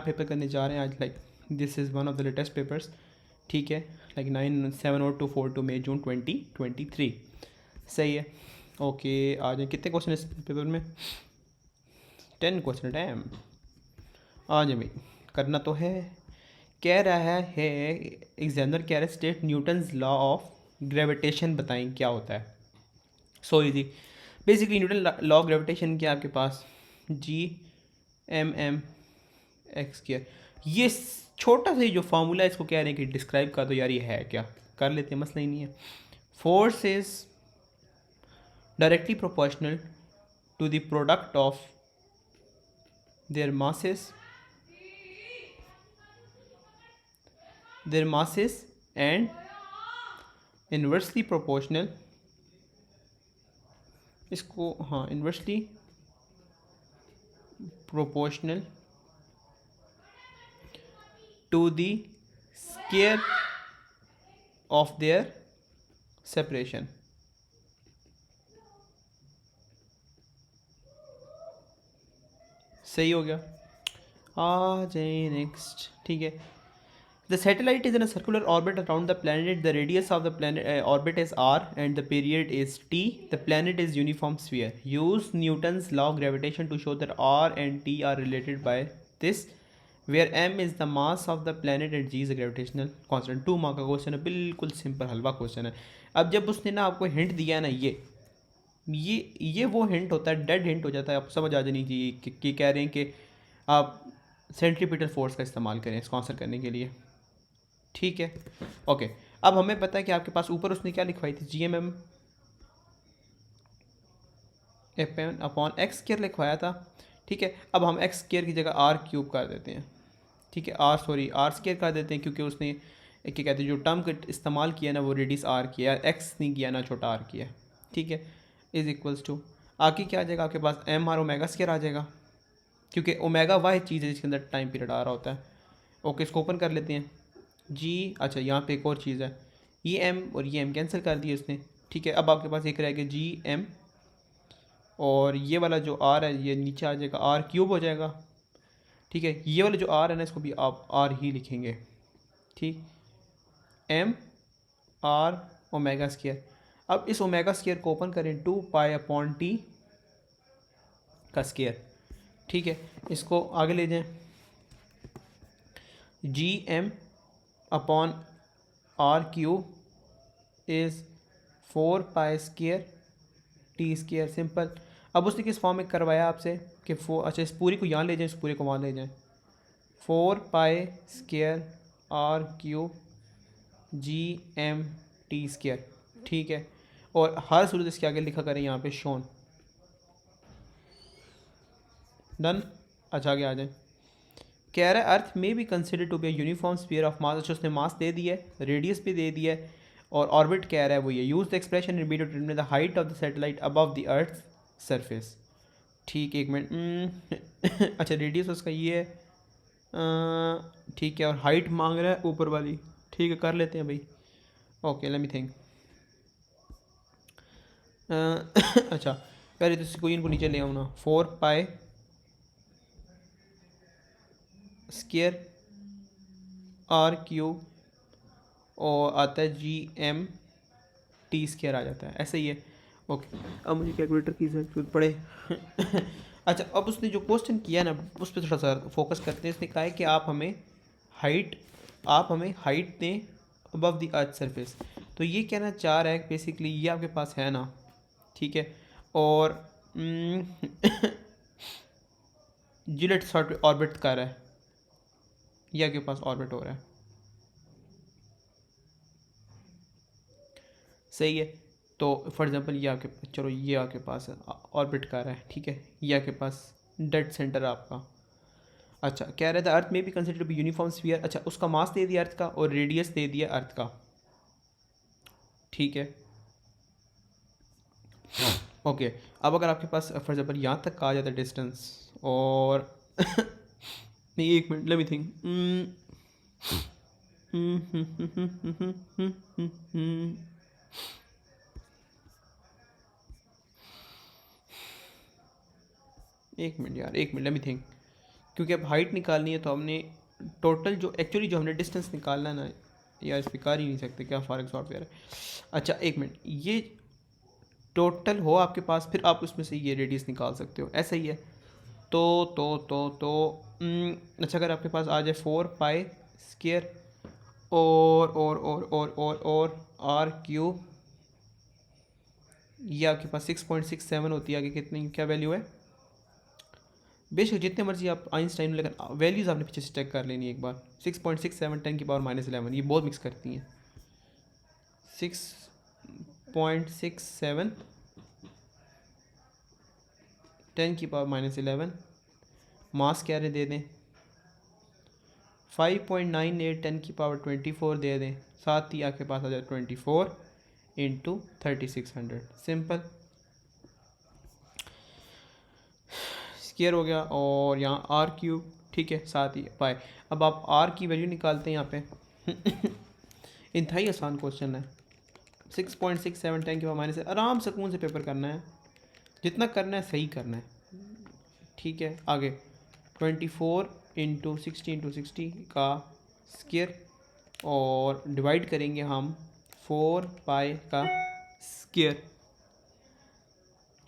Paper करने जा रहे हैं आज, like this is one of the latest papers, ठीक है, लाइक 9/7/02/42 मई जून 2023। सही है, ओके। आ जाए, कितने क्वेश्चन इस पेपर में? 10 क्वेश्चन टाइम। आ जाए भाई, करना तो है। कह रहा है एग्जामिनर कह रहा है state Newton's law of gravitation बताएं क्या होता है। So easy, basically Newton law of gravitation क्या आपके पास, G(m)(m)(x²। ये छोटा सा ही जो फार्मूला है इसको कह रहे हैं कि डिस्क्राइब कर दो यार, ये है क्या, कर लेते हैं, मसला ही नहीं है। Force is directly proportional to the product of their masses and inversely proportional, इसको हाँ inversely proportional to the square of their separation. सही हो गया। आ जाए नेक्स्ट, ठीक है। The satellite is in a circular orbit around the planet. The radius of the planet orbit is r and the period is t. The planet is uniform sphere. Use Newton's law of gravitation to show that r and t are related by this, where m is the mass of the planet and g is the gravitational constant. 2 mark का question है, बिल्कुल simple हलवा question है। अब जब उसने ना आपको hint दिया ना, ये वो हिंट होता है, डेड हिंट हो जाता है, आप समझ आ जानी चाहिए कि कह रहे हैं कि आप सेंट्रीपिटल फोर्स का इस्तेमाल करें इसको आंसर करने के लिए, ठीक है, ओके। अब हमें पता है कि आपके पास ऊपर उसने क्या लिखवाई थी, G(m)(m) अपॉन x² लिखवाया था, ठीक है। अब हम x² की जगह r³ कर देते हैं, ठीक है, r² कर देते हैं, क्योंकि उसने क्या कहते हैं जो टर्म का इस्तेमाल किया ना वो रेडियस r किया, x नहीं किया ना छोटा r किया, ठीक है। इज इक्वल्स टू आगे क्या आ जाएगा आपके पास, m(r)(ω²) आ जाएगा, क्योंकि ओमेगा वाह चीज़ है जिसके अंदर टाइम पीरियड आ रहा होता है। ओके, इसको ओपन कर लेते हैं जी। अच्छा, यहाँ पे एक और चीज़ है, ये m और ये m कैंसिल कर दिए उसने, ठीक है। अब आपके पास एक रहेगा G(m) और ये वाला जो r है ये नीचे आ जाएगा, r³ हो जाएगा, ठीक है। ये वाला जो r है ना इसको भी आप r ही लिखेंगे, ठीक, m(r)(ω²). अब इस ω² को ओपन करें, 2π/t का स्क्वायर, ठीक है। इसको आगे ले जाएं, G(m)/r³ इज़ 4π²t², सिंपल। अब उसने किस फॉर्म में करवाया आपसे कि अच्छा इस पूरी को यहाँ ले जाएं, इस पूरे को वहाँ ले जाएं, 4π²r³ G(m)t², ठीक है। और हर सूरत इसके आगे लिखा करें यहाँ पे शोन, डन। अच्छा आगे आ जाए, कह रहा है अर्थ में भी consider to be uniform sphere of mass. अच्छा उसने मास दे दिया है, रेडियस भी दे दिया है, और ऑर्बिट कह रहा है वो ये, use the expression in B to determine the height of the satellite above the earth surface, ठीक, एक मिनट अच्छा रेडियस उसका ये है, ठीक है, और हाइट मांग रहा है ऊपर वाली, ठीक है, कर लेते हैं भाई। Okay, let me think. अच्छा पहले तो इसको इनको नीचे ले आओ ना, 4π² r³ और आता है G(m)t² आ जाता है, ऐसे ही है। ओके, अब मुझे कैलकुलेटर की जरूरत पड़े अच्छा, अब उसने जो क्वेश्चन किया ना उस पर थोड़ा सा फोकस करते हैं। इसने कहा है कि आप हमें हाइट दें अबव द अर्थ सरफेस। तो ये कहना चाह रहा है बेसिकली ये आपके पास है ना, ठीक है, और जिलेट शॉर्ट ऑर्बिट कर रहा है, ये आपके पास ऑर्बिट हो रहा है, सही है। तो फॉर एग्जांपल ये आपके, चलो ये आपके पास ऑर्बिट कर रहा है, ठीक है, ये आपके पास डेड सेंटर है आपका। अच्छा कह रहा था अर्थ में भी consider to be uniform sphere. अच्छा उसका मास दे दिया अर्थ का और रेडियस दे दिया अर्थ का, ठीक है, ओके। अब अगर आपके पास फॉर एग्जांपल यहाँ तक आ जाता है डिस्टेंस, और नहीं एक मिनट, लेट मी थिंक, एक मिनट यार, एक मिनट, लेट मी थिंक, क्योंकि अब हाइट निकालनी है तो हमने टोटल जो एक्चुअली जो हमने डिस्टेंस निकालना है ना, यार इस पर कर ही नहीं सकते, क्या फ़ारक सॉफ्टवेयर है। अच्छा एक मिनट, ये टोटल हो आपके पास, फिर आप उसमें से ये रेडियस निकाल सकते हो, ऐसा ही है। अच्छा अगर आपके पास आ जाए 4 पाई और आर क्यूब, ये आपके पास 6.67 होती है, आगे कितनी क्या वैल्यू है, बेशक जितने मर्जी आप आइंस्टाइन, लेकिन वैल्यूज़ आपने पीछे से चेक कर लेनी एक बार। 6.67 10⁻⁻11, ये बहुत मिक्स करती हैं। 6.67 10⁻⁻11, मास क्या दे दें, 5.98 10⁻24 दे दें, साथ ही आपके पास आ जाए 24 इंटू 3600, सिंपल स्क्वायर हो गया। और यहाँ आर क्यूब, ठीक है, साथ ही पाए। अब आप आर की वैल्यू निकालते हैं यहाँ पे इंतहाई आसान क्वेश्चन है। 6.67 10⁻⁻, आराम सुकून से पेपर करना है, जितना करना है सही करना है, ठीक है। आगे 24 इंटू 60 का स्क्वायर और डिवाइड करेंगे हम 4 पाई का स्क्वायर।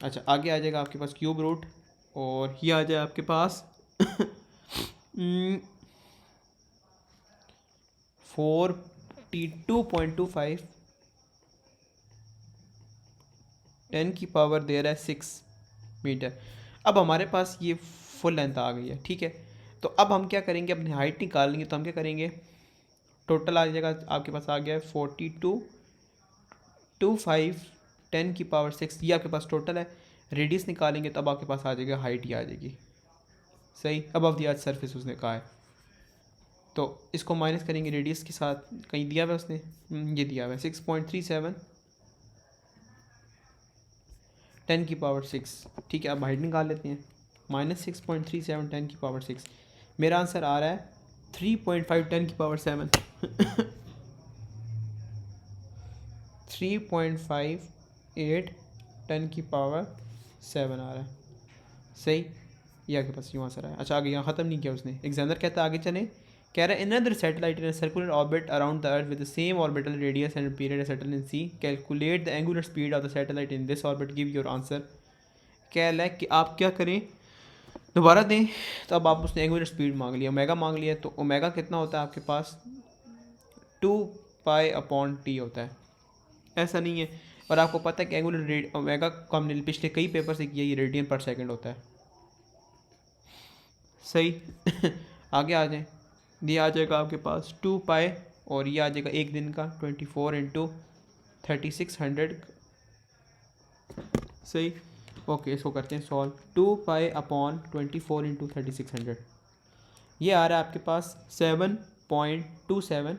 अच्छा आगे आ जाएगा आपके पास क्यूब रूट, और ये आ जाए आपके पास 42.25 10⁻, दे रहा है 6 मीटर। अब हमारे पास ये फुल लेंथ आ गई है, ठीक है। तो अब हम क्या करेंगे, अपनी हाइट निकाल लेंगे, तो हम क्या करेंगे, टोटल आ जाएगा आपके पास, आ गया है 42.25 10⁻6, ये आपके पास टोटल है। रेडियस निकालेंगे तब आपके पास आ जाएगा हाइट, ही आ जाएगी सही। अब द अर्थ सरफेस उसने कहा है, तो इसको माइनस करेंगे रेडियस के साथ, कहीं दिया हुआ है उसने, ये दिया हुआ है 6.37 10⁻6, ठीक है। अब हाइट निकाल लेते हैं, -6.37 10⁻6, मेरा आंसर आ रहा है 3.5 10⁻7 3.58 10⁻7 आ रहा है सही, ये आपके पास यूँ आंसर आया। अच्छा आगे यहाँ ख़त्म नहीं किया उसने, एग्जामिनर कहता है आगे चले, कह रहा है another satellite in a circular orbit around the earth with the same orbital radius and period settled in sea, calculate the angular speed of the satellite in this orbit, give your answer। कह रहा है कि आप क्या करें, दोबारा दें। तो अब आप उसने एंगुलर स्पीड मांग लिया, ओमेगा मांग लिया, तो ओमेगा कितना होता है आपके पास, 2 पाई/t होता है, ऐसा नहीं है। और आपको पता है कि एंगुलर रेड ओमेगा को हमने पिछले कई पेपर से किया, ये रेडियन पर सेकंड होता है सही आगे आ जाए, ये आ जाएगा आपके पास 2 पाई, और ये आ जाएगा एक दिन का 24 इंटू 3600 सही। ओके इसको करते हैं सॉल्व, 2 पाई/24 इंटू 3600, ये आ रहा है आपके पास 7.27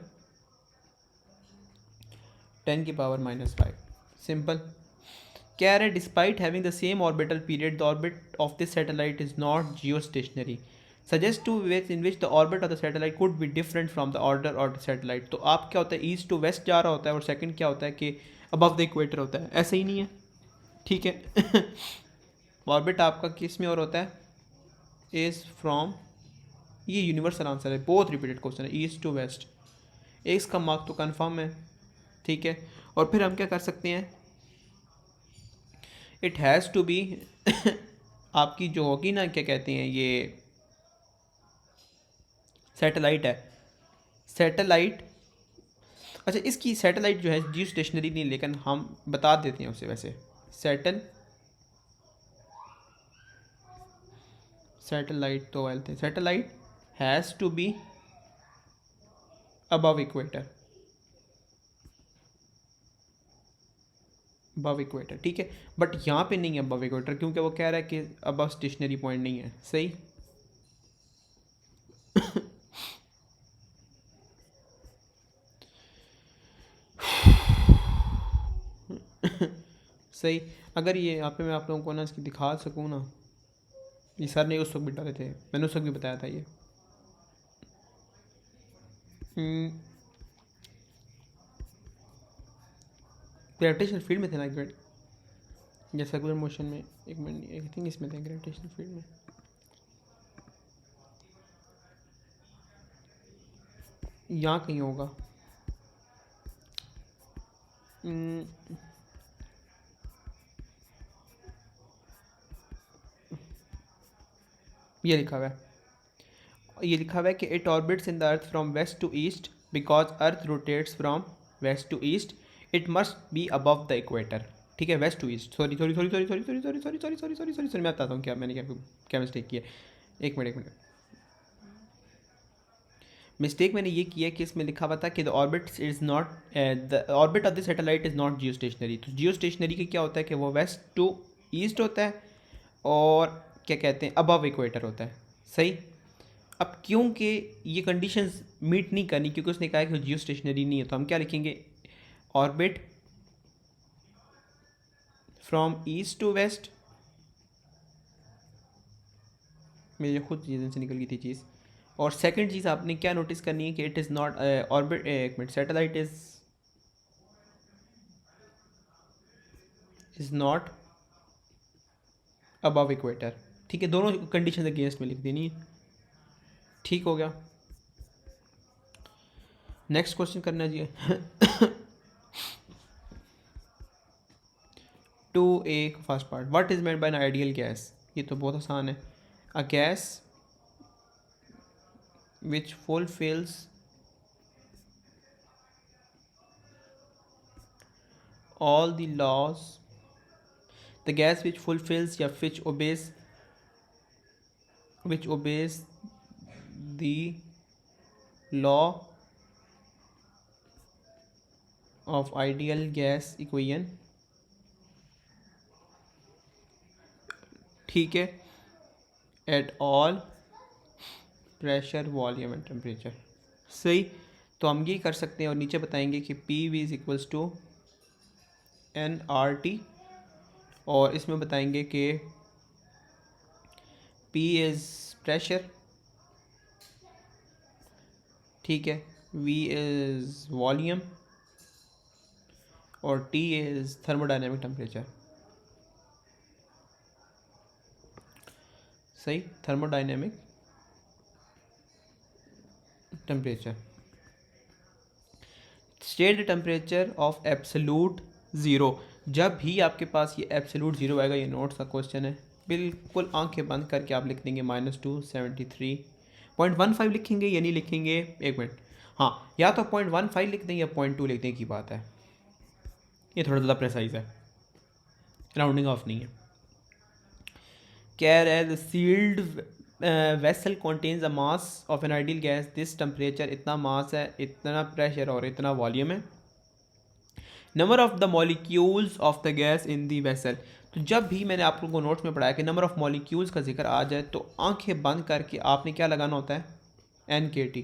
10⁻⁻5, सिंपल। कह रहे despite having the same orbital period the orbit of this satellite is not geostationary, suggest two ways in which the orbit of the satellite could be different from the order of the satellite. तो आप क्या होता है, east to waste जा रहा होता है, और सेकंड क्या होता है कि अबव द इक्वेटर होता है, ऐसा ही नहीं है, ठीक है ऑर्बिट आपका किस में और होता है, इज़ फ्रॉम, ये यूनिवर्सल आंसर है, बहुत रिपीटेड क्वेश्चन है, ईस्ट टू वेस्ट, एक का मार्क तो कन्फर्म है, ठीक है। और फिर हम क्या कर सकते हैं, इट हैज़ टू बी आपकी जो होगी ना, क्या कहते हैं, ये सैटेलाइट है, सैटेलाइट, अच्छा इसकी सैटेलाइट जो है जियो स्टेशनरी नहीं, लेकिन हम बता देते हैं उसे वैसे, सैटेलाइट तो बोलते हैं, satellite has to be above equator, above equator, ठीक है। बट यहाँ पे नहीं है अबव इक्वेटर, क्योंकि वो कह रहा है कि अबव स्टेशनरी पॉइंट नहीं है सही सही। अगर ये यहाँ पे मैं आप लोगों को ना इसकी दिखा सकूँ ना, ये सर ने उस वक्त भी डाले थे, मैंने उस वक्त भी बताया था ये, ग्रेविटेशनल फील्ड में थे ना, या सर्कुलर मोशन में, एक मिनट आई थिंक इसमें थे ग्रेविटेशनल फील्ड में, यहाँ कहीं होगा। हम्म, ये लिखा हुआ है, ये लिखा हुआ है कि it orbits in the earth from west to east because earth rotates from west to east, it must be above the equator. ठीक है, west to east, sorry sorry sorry sorry sorry sorry sorry sorry sorry sorry sorry sorry sorry मैं बताता हूँ क्या मैंने क्या mistake की है। एक मिनट एक मिनट, मिस्टेक मैंने ये किया कि इसमें लिखा हुआ था कि the orbit is not, the orbit of the satellite is not Jio stationery. तो जियो स्टेशनरी का क्या होता है कि वो वेस्ट टू ईस्ट होता है और क्या कहते हैं अबव इक्वेटर होता है। सही। अब क्योंकि ये कंडीशंस मीट नहीं करनी, क्योंकि उसने कहा कि वो जियो स्टेशनरी नहीं है, तो हम क्या लिखेंगे, orbit from east to west, मेरे खुद चीज़ों से निकल गई थी चीज़। और सेकंड चीज़ आपने क्या नोटिस करनी है कि इट इज़ नॉट ऑर्बिट, एक minute, satellite is not above equator. ठीक है, दोनों कंडीशन अगेंस्ट में लिख देनी है। ठीक हो गया। नेक्स्ट क्वेश्चन करना जी। 2A first part, what is meant by N ideal gas. ये तो बहुत आसान है, a gas which fulfils all the laws, the gas which fulfills या which obeys the law of ideal gas equation। ठीक है, at all pressure volume and temperature. सही। तो हम ये कर सकते हैं और नीचे बताएंगे कि P V is equals to N R T, और इसमें बताएंगे कि पी इज़ प्रेशर, ठीक है, वी इज़ वॉल्यूम और टी इज़ थर्मोडाइनमिक टेम्परेचर। सही, thermodynamic temperature. State the temperature of absolute zero. जब भी आपके पास ये एब्सोलूट ज़ीरो आएगा, ये नोट्स का क्वेश्चन है, बिल्कुल आंखें बंद करके आप लिख देंगे -273.15 लिखेंगे या नहीं लिखेंगे, एक मिनट, हाँ, या तो 0.15 लिख दें या 0.2 लिख दें की बात है, ये थोड़ा ज़्यादा प्रेसाइज है, राउंडिंग ऑफ नहीं है। कह रहा है the sealed vessel contains a mass of an ideal gas, this temperature, इतना मास है, इतना प्रेशर और इतना वॉल्यूम है। Number of the molecules of the gas in the vessel. तो जब भी मैंने आप लोगों को नोट्स में पढ़ाया कि नंबर ऑफ मॉलिक्यूल्स का जिक्र आ जाए तो आंखें बंद करके आपने क्या लगाना होता है, NKT।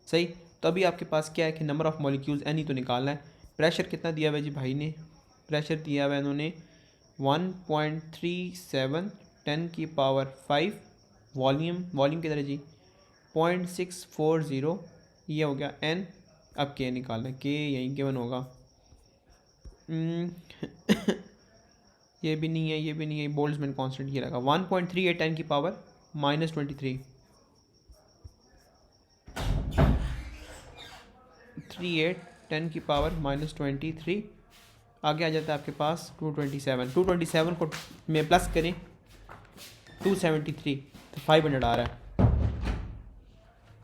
सही। तो अभी आपके पास क्या है कि नंबर ऑफ मॉलिक्यूल्स एन ही तो निकालना है। प्रेशर कितना दिया हुआ है जी भाई ने, प्रेशर दिया हुआ है इन्होंने 1.37 10⁵ वॉल्यूम किधर है जी, 0.640, ये हो गया एन। अब के निकालना है, के यहीं गिवन होगा। ये भी नहीं है, ये भी नहीं है, बोल्ट्जमैन कांस्टेंट ये लगा 1.38 10⁻23 38 10⁻23। आगे आ जाता है आपके पास 227 को में प्लस करें 273 तो 500 आ रहा है।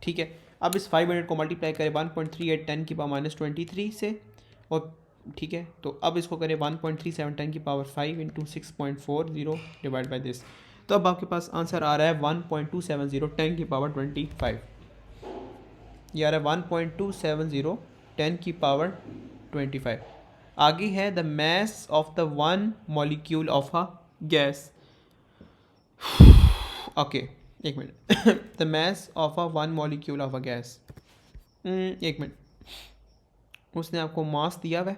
ठीक है, अब इस 500 को मल्टीप्लाई करें 1.38 10⁻23 से, और ठीक है, तो अब इसको करें 1.37 10⁵ इंटू 6.40 डिवाइड बाई दिस, तो अब आपके पास आंसर आ रहा है 1.270 10⁻25। ये आ रहा है 1.270 10⁻25। आगे है the mass of the one molecule of a gas. Okay, एक minute. The mass of a one molecule of a gas, एक मिनट, उसने आपको मास दिया हुआ है,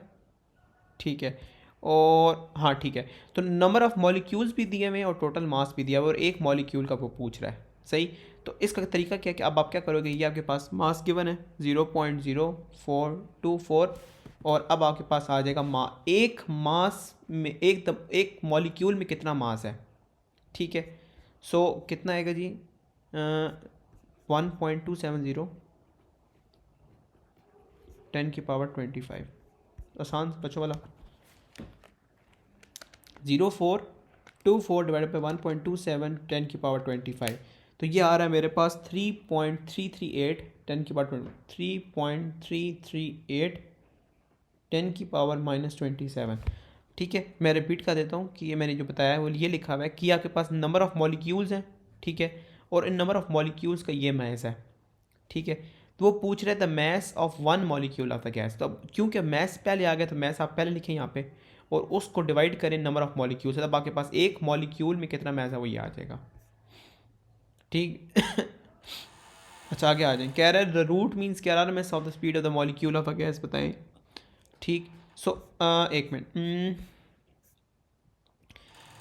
ठीक है, और हाँ ठीक है, तो नंबर ऑफ मॉलिक्यूल्स भी दिए हुए हैं और टोटल मास भी दिया हुआ है, और एक मॉलिक्यूल का वो पूछ रहा है। सही। तो इसका तरीका क्या है कि अब आप क्या करोगे, ये आपके पास मास गिवन है 0.0424, और अब आपके पास आ जाएगा एक मास में एक मॉलिक्यूल में कितना मास है। ठीक है, सो कितना आएगा जी, 1.270 10⁻25, आसान बच्चों वाला। 0424 डिवाइडेड बाई 1.27 10⁻25, तो ये आ रहा है मेरे पास 3.338 3.338 10⁻27। ठीक है, मैं रिपीट कर देता हूँ कि ये मैंने जो बताया है वो ये लिखा हुआ है कि आपके पास नंबर ऑफ़ मॉलिक्यूल्स हैं, ठीक है, और इन नंबर ऑफ़ मॉलिक्यूल्स का ये मैस है, ठीक है। तो वो पूछ रहे थे mass of one molecule of the gas, तो अब क्योंकि मैस पहले आ गया तो मैस आप पहले लिखें यहाँ पे और उसको डिवाइड करें नंबर ऑफ मॉलिक्यूल से, तब आपके पास एक मॉलिक्यूल में कितना मैस है वो ये आ जाएगा, ठीक। अच्छा आगे आ जाए, कह रहा है द रूट मीन्स क्या रहा है, mess of the speed of the molecule of a gas बताएं, ठीक। सो एक मिनट,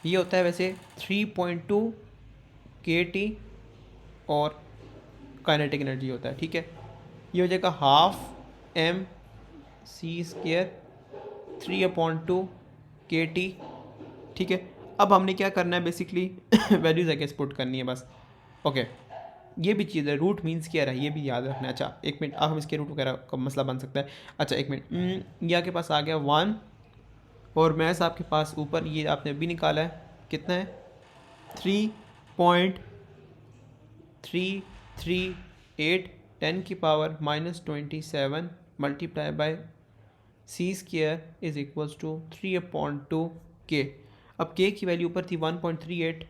ये होता है वैसे 3.2 kT और काइनेटिक एनर्जी होता है, ठीक है। ये हो जाएगा 12 mc² 3/2 kT, ठीक है। अब हमने क्या करना है बेसिकली वैल्यूज है कैसे पुट करनी है बस, ओके। ये भी चीज़ है, रूट मीन्स क्या है ये भी याद रखना है। अच्छा एक मिनट, अब हम इसके रूट वगैरह का मसला बन सकता है। अच्छा एक मिनट, ये आपके पास आ गया 1 और मैथ्स आपके पास ऊपर ये आपने अभी निकाला है कितना है 3.338 10⁻27 multiply by c² is equals to 3/2 k। अब k की वैल्यू ऊपर थी 1.38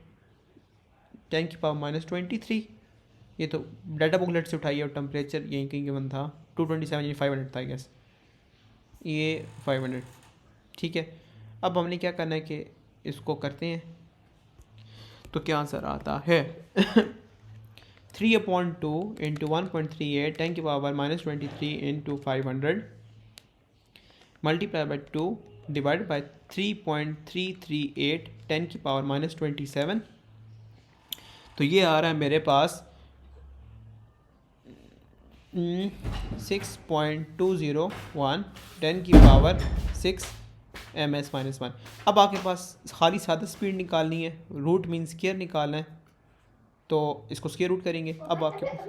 10⁻23, ये तो डाटा बुकलेट से उठाई है और टेम्परेचर यहीं कहीं गिवन था 227 ये 500 था आई गेस, ये 500, ठीक है। अब हमने क्या करना है कि इसको करते हैं, तो क्या आंसर आता है 3/2 into 1.38 10⁻23 into 500 multiply by 2 divide by 3.338 10⁻27, तो ये आ रहा है मेरे पास 6.201 10⁻6 ms-1। अब आपके पास खाली सादा स्पीड निकालनी है, रूट मीन स्क्वायर निकालना है, तो इसको स्क्वायर रूट करेंगे। अब आपके पास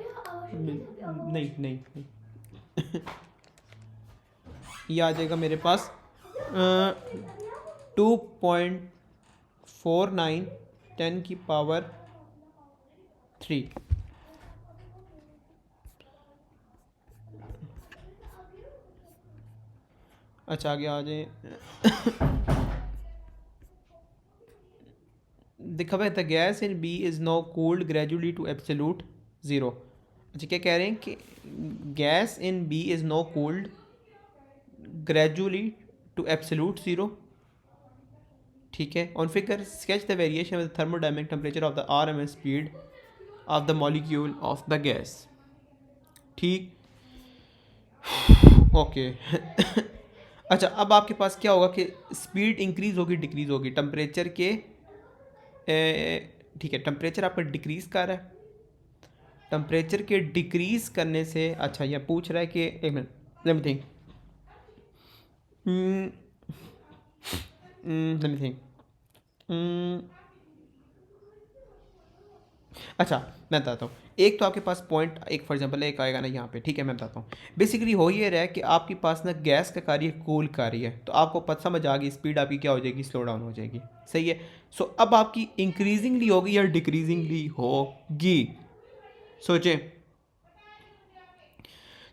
नहीं नहीं, नहीं। ये आ जाएगा मेरे पास 2.49 10⁻3। अच्छा आगे आ जाए, देखा हुआ the gas in B is now cooled gradually to absolute zero. अच्छा क्या कह रहे हैं कि gas in B is now cooled gradually to absolute zero, ठीक है। On figure sketch the variation of the thermodynamic temperature of the RMS speed of the molecule of the gas, ठीक, okay. अच्छा अब आपके पास क्या होगा कि स्पीड इंक्रीज़ होगी डिक्रीज़ होगी टेम्परेचर के, ठीक है, टेम्परेचर आपका डिक्रीज़ कर रहा है, टेम्परेचर के डिक्रीज़ करने से, अच्छा यह पूछ रहा है कि एक मिनट लेट मी थिंक, अच्छा मैं बताता हूँ। एक तो आपके पास पॉइंट एक फॉर एग्जांपल एक आएगा ना यहाँ पे, ठीक है, मैं बताता हूँ। बेसिकली हो ये रहा है कि आपके पास ना गैस का कार्य कूल कार्य है, तो आपको पता समझ आ गई स्पीड आपकी क्या हो जाएगी, स्लो डाउन हो जाएगी, सही है। सो अब आपकी इंक्रीजिंगली होगी या डिक्रीजिंगली होगी, सोचें।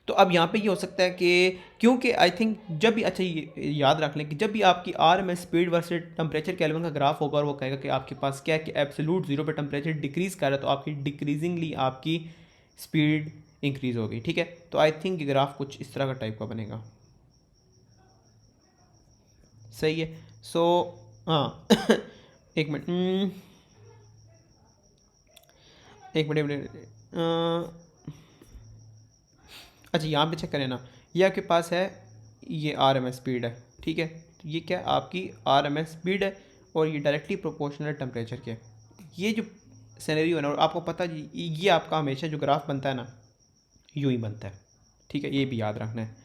तो अब यहाँ पे ये हो सकता है कि क्योंकि आई थिंक जब भी, अच्छा ये याद रख लें कि जब भी आपकी RMS speed versus temperature kelvin का ग्राफ होगा और वो कहेगा कि आपके पास क्या है कि एब्सोल्यूट जीरो पे टेम्परेचर डिक्रीज़ कर रहा है, तो आपकी डिक्रीजिंगली आपकी स्पीड इंक्रीज़ होगी, ठीक है। तो आई थिंक ये ग्राफ कुछ इस तरह का टाइप का बनेगा, सही है। सो हाँ एक मिनट, एक मिनट, अच्छा यहाँ पे चेक करें ना, ये आपके पास है ये RMS स्पीड है, ठीक है, तो ये क्या आपकी RMS स्पीड है और ये डायरेक्टली प्रोपोर्शनल है टेम्परेचर के। ये जो सिनेरियो है ना, और आपको पता है ये आपका हमेशा जो ग्राफ बनता है ना यूँ ही बनता है, ठीक है, ये भी याद रखना है,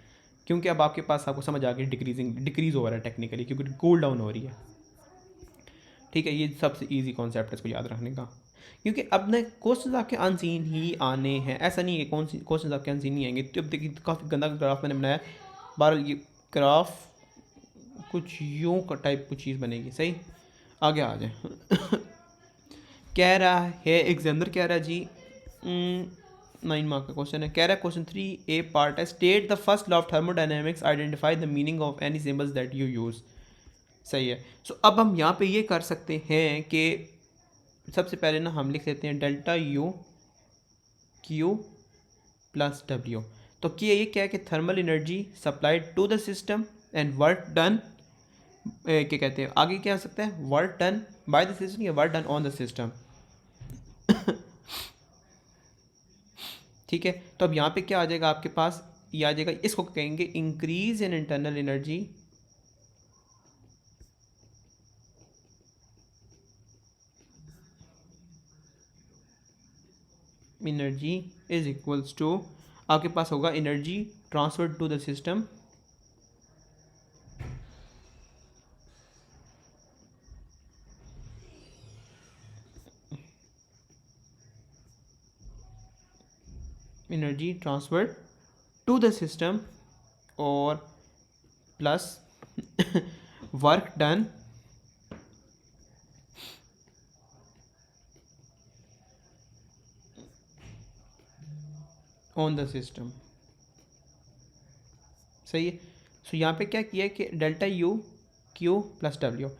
क्योंकि अब आपके पास आपको समझ आ गई डिक्रीज़ हो रहा है टेक्निकली क्योंकि कूल डाउन हो रही है, ठीक है। ये सबसे ईजी कॉन्सेप्ट है इसको याद रखने का। क्योंकि अब ना क्वेश्चन आपके अनसीन ही आने हैं, ऐसा नहीं है कि कौन सी क्वेश्चन आपके अनसीन नहीं आएंगे। तो अब देखिए काफ़ी गंदा ग्राफ मैंने बनाया, बहरहाल ये ग्राफ कुछ यूँ का टाइप कुछ चीज़ बनेगी। सही, आगे आ जाए। कह रहा है एग्जामिनर कह रहा है जी 9 मार्क का क्वेश्चन है। कह रहा है क्वेश्चन 3A पार्ट है, state the first law of thermodynamics, identify the meaning of any symbols that you use. सही है। सो अब हम यहाँ पे ये कर सकते हैं कि सबसे पहले ना हम लिख लेते हैं delta U Q plus W. तो ये क्या है कि thermal energy supplied to the system and work done, क्या कहते हैं आगे क्या हो सकता है, work done by the system या work done on the system. ठीक है, तो अब यहाँ पे क्या आ जाएगा आपके पास, ये आ जाएगा, इसको कहेंगे increase in internal energy energy is equals to, आपके पास होगा energy transfer to the system energy transfer to the system और plus work done on the system. सही है। सो यहाँ पे क्या किया है कि delta U Q plus W,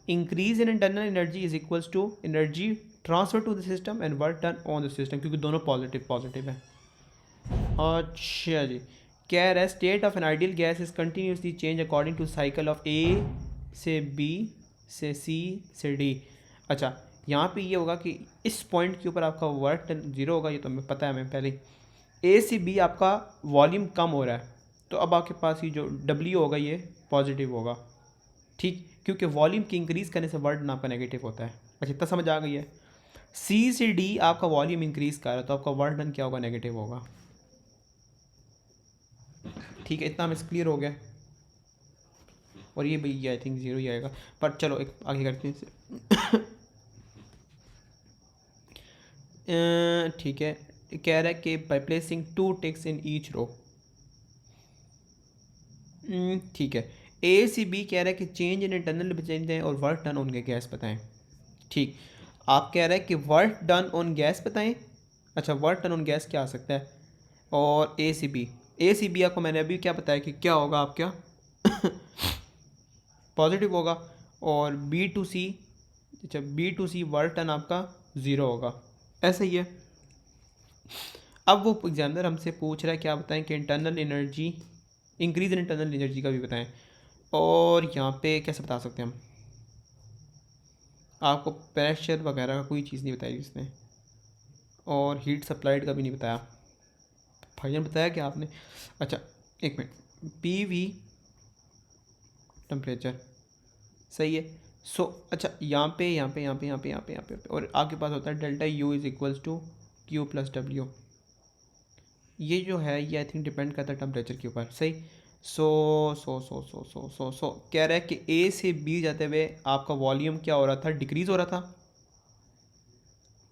increase in internal energy is equals to energy transfer to the system and work done on the system, क्योंकि दोनों पॉजिटिव पॉजिटिव है। अच्छा जी, कह रहा है state of an ideal gas is continuously change according to cycle of A से B से सी से डी। अच्छा, यहाँ पे ये होगा कि इस पॉइंट के ऊपर आपका वर्क डन जीरो होगा, ये तो हमें पता है, हमें पहले ए से बी आपका वॉल्यूम कम हो रहा है, तो अब आपके पास ये जो डब्ल्यू होगा ये पॉजिटिव होगा। ठीक, क्योंकि वॉल्यूम की इंक्रीज़ करने से वर्क आपका नेगेटिव होता है। अच्छा, इतना समझ आ गई है। सी से डी आपका वॉल्यूम इंक्रीज़ कर रहा है, तो आपका वर्क डन क्या होगा, नेगेटिव होगा। ठीक है, इतना हमें क्लियर हो गया। और ये भाई आई थिंक जीरो ही आएगा, पर चलो एक आगे करते हैं इसे। ठीक है, कह रहा है कि by placing 2 ticks in each row. ठीक है, ए सी बी कह रहा है कि चेंज इन इंटरनल चेंज दें और वर्क डन ऑन गैस बताएं। ठीक, आप कह रहे हैं कि वर्क डन ऑन गैस बताएं। अच्छा, वर्क डन ऑन गैस क्या आ सकता है, और ए सी बी आपको मैंने अभी क्या बताया कि क्या होगा आपका पॉजिटिव होगा, और बी टू सी, अच्छा B to C work done आपका ज़ीरो होगा। ऐसा ही है। अब वो एग्जामिनर हमसे पूछ रहा है क्या बताएं कि internal energy, increase in internal energy का भी बताएं, और यहाँ पे कैसे बता सकते हैं हम, आपको प्रेशर वगैरह का कोई चीज़ नहीं बताई इसने, और हीट सप्लाइड का भी नहीं बताया। भाईजान बताया क्या आपने, अच्छा एक मिनट, पी वी टेम्परेचर। सही है। सो अच्छा, यहाँ पे और आपके पास होता है delta U is equals to Q plus W. ये जो है ये आई थिंक डिपेंड करता है टेम्परेचर के ऊपर। सही। सो कह रहा है कि ए से बी जाते हुए आपका वॉल्यूम क्या हो रहा था, डिक्रीज़ हो रहा था।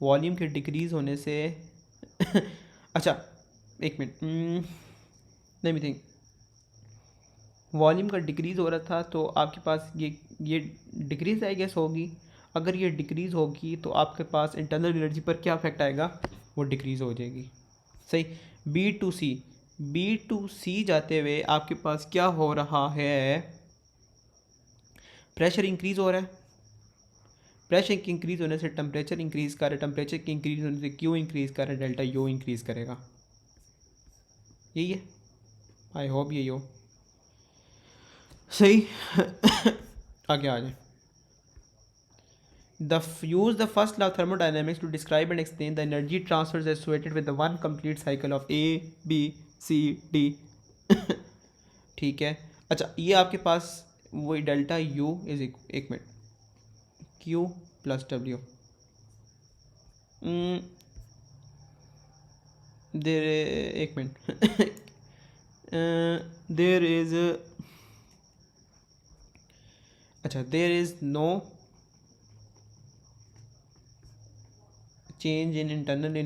वॉल्यूम के डिक्रीज़ होने से अच्छा एक मिनट, नहीं थिंक वॉल्यूम का डिक्रीज़ हो रहा था, तो आपके पास ये डिक्रीज़ आई गेस होगी। अगर ये डिक्रीज़ होगी तो आपके पास इंटरनल एनर्जी पर क्या इफेक्ट आएगा, वो डिक्रीज़ हो जाएगी। सही। बी टू सी जाते हुए आपके पास क्या हो रहा है, प्रेशर इंक्रीज़ हो रहा है। प्रेशर की इंक्रीज़ होने से टेम्परेचर इंक्रीज़ कर रहा है, टेम्परेचर की इंक्रीज़ होने से क्यू इंक्रीज़ कर रहा है, डेल्टा यू इंक्रीज़ करेगा। यही है, आई होप यही हो। सही। आगे आ जाए। Use the first law of thermodynamics to describe and explain the energy transfers associated with the one complete cycle of A, B, C, D। ठीक है। अच्छा, ये आपके पास वही डेल्टा U इज एक minute Q plus W, there एक minute there is, अच्छा there is no change in internal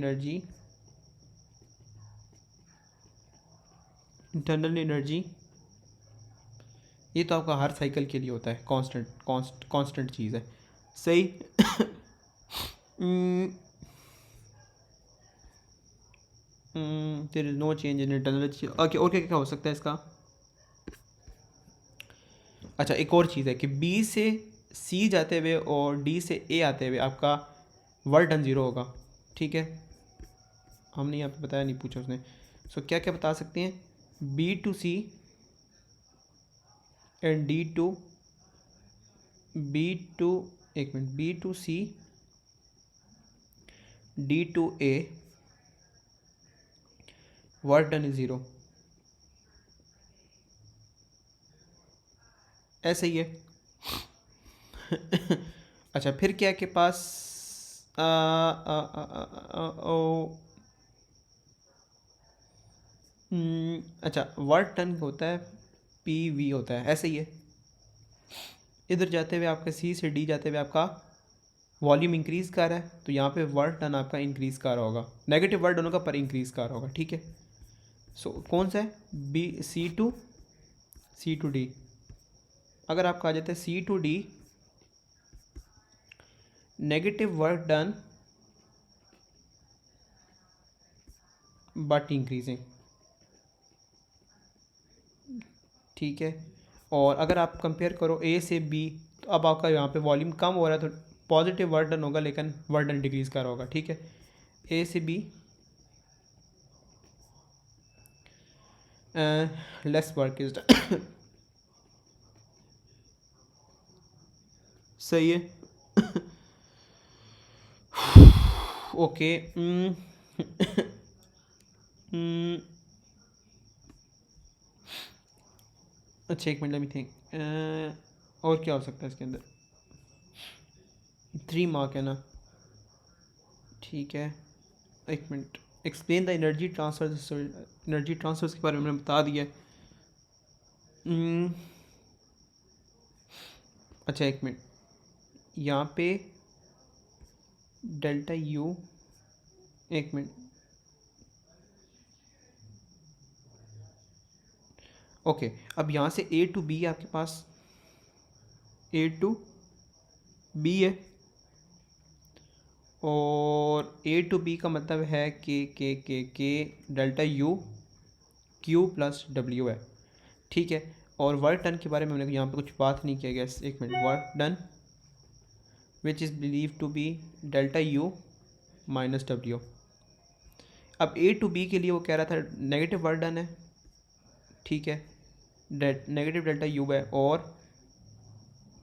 energy ये तो आपका हर साइकिल के लिए होता है, कांस्टेंट चीज़ है, सही। There is no change in internal. Okay, और क्या क्या हो सकता है इसका? अच्छा, एक और चीज़ है कि बी से सी जाते हुए और डी से ए आते हुए आपका वर्क डन ज़ीरो होगा, ठीक है। हमने यहाँ पे बताया नहीं, पूछा उसने। सो क्या क्या बता सकते हैं? B to C and D to एक मिनट, B to C D to A work done is zero, ऐसे ही है। अच्छा, फिर क्या के पास अच्छा, वर्क टन होता है पी वी होता है, ऐसे ही है। इधर जाते हुए आपका सी से डी जाते हुए आपका वॉल्यूम इंक्रीज़ कर रहा है, तो यहाँ पे वर्क टन आपका इंक्रीज़ कर रहा होगा, नेगेटिव वर्क डन का पर इंक्रीज़ कर रहा होगा, ठीक है। सो कौन सा है? B C to D. अगर आपका आ जाता है C to D, negative work done but increasing, ठीक है। और अगर आप कंपेयर करो ए से बी, तो अब आपका यहाँ पे वॉल्यूम कम हो रहा है, तो पॉजिटिव वर्क डन होगा, लेकिन वर्क डन डिक्रीज़ कर रहा होगा, ठीक है। ए से be lace work is done, सही है। ओके, अच्छा एक मिनट, लेट मी थिंक। और क्या हो सकता है इसके अंदर? 3 मार्क है ना, ठीक है। एक minute, explain the energy transfers के बारे में मैंने बता दिया है। अच्छा एक मिनट, यहाँ पे डेल्टा यू, एक मिनट, ओके। अब यहाँ से ए टू बी आपके पास ए टू बी है, और ए टू बी का मतलब है के delta U Q plus W है, ठीक है। और वर्क डन के बारे में मैंने यहाँ पे कुछ बात नहीं किया गया, एक minute. Work done which is believe to be delta U minus W. अब ए टू बी के लिए वो कह रहा था नेगेटिव वर्क डन है, ठीक है, नेगेटिव डेल्टा यू है, और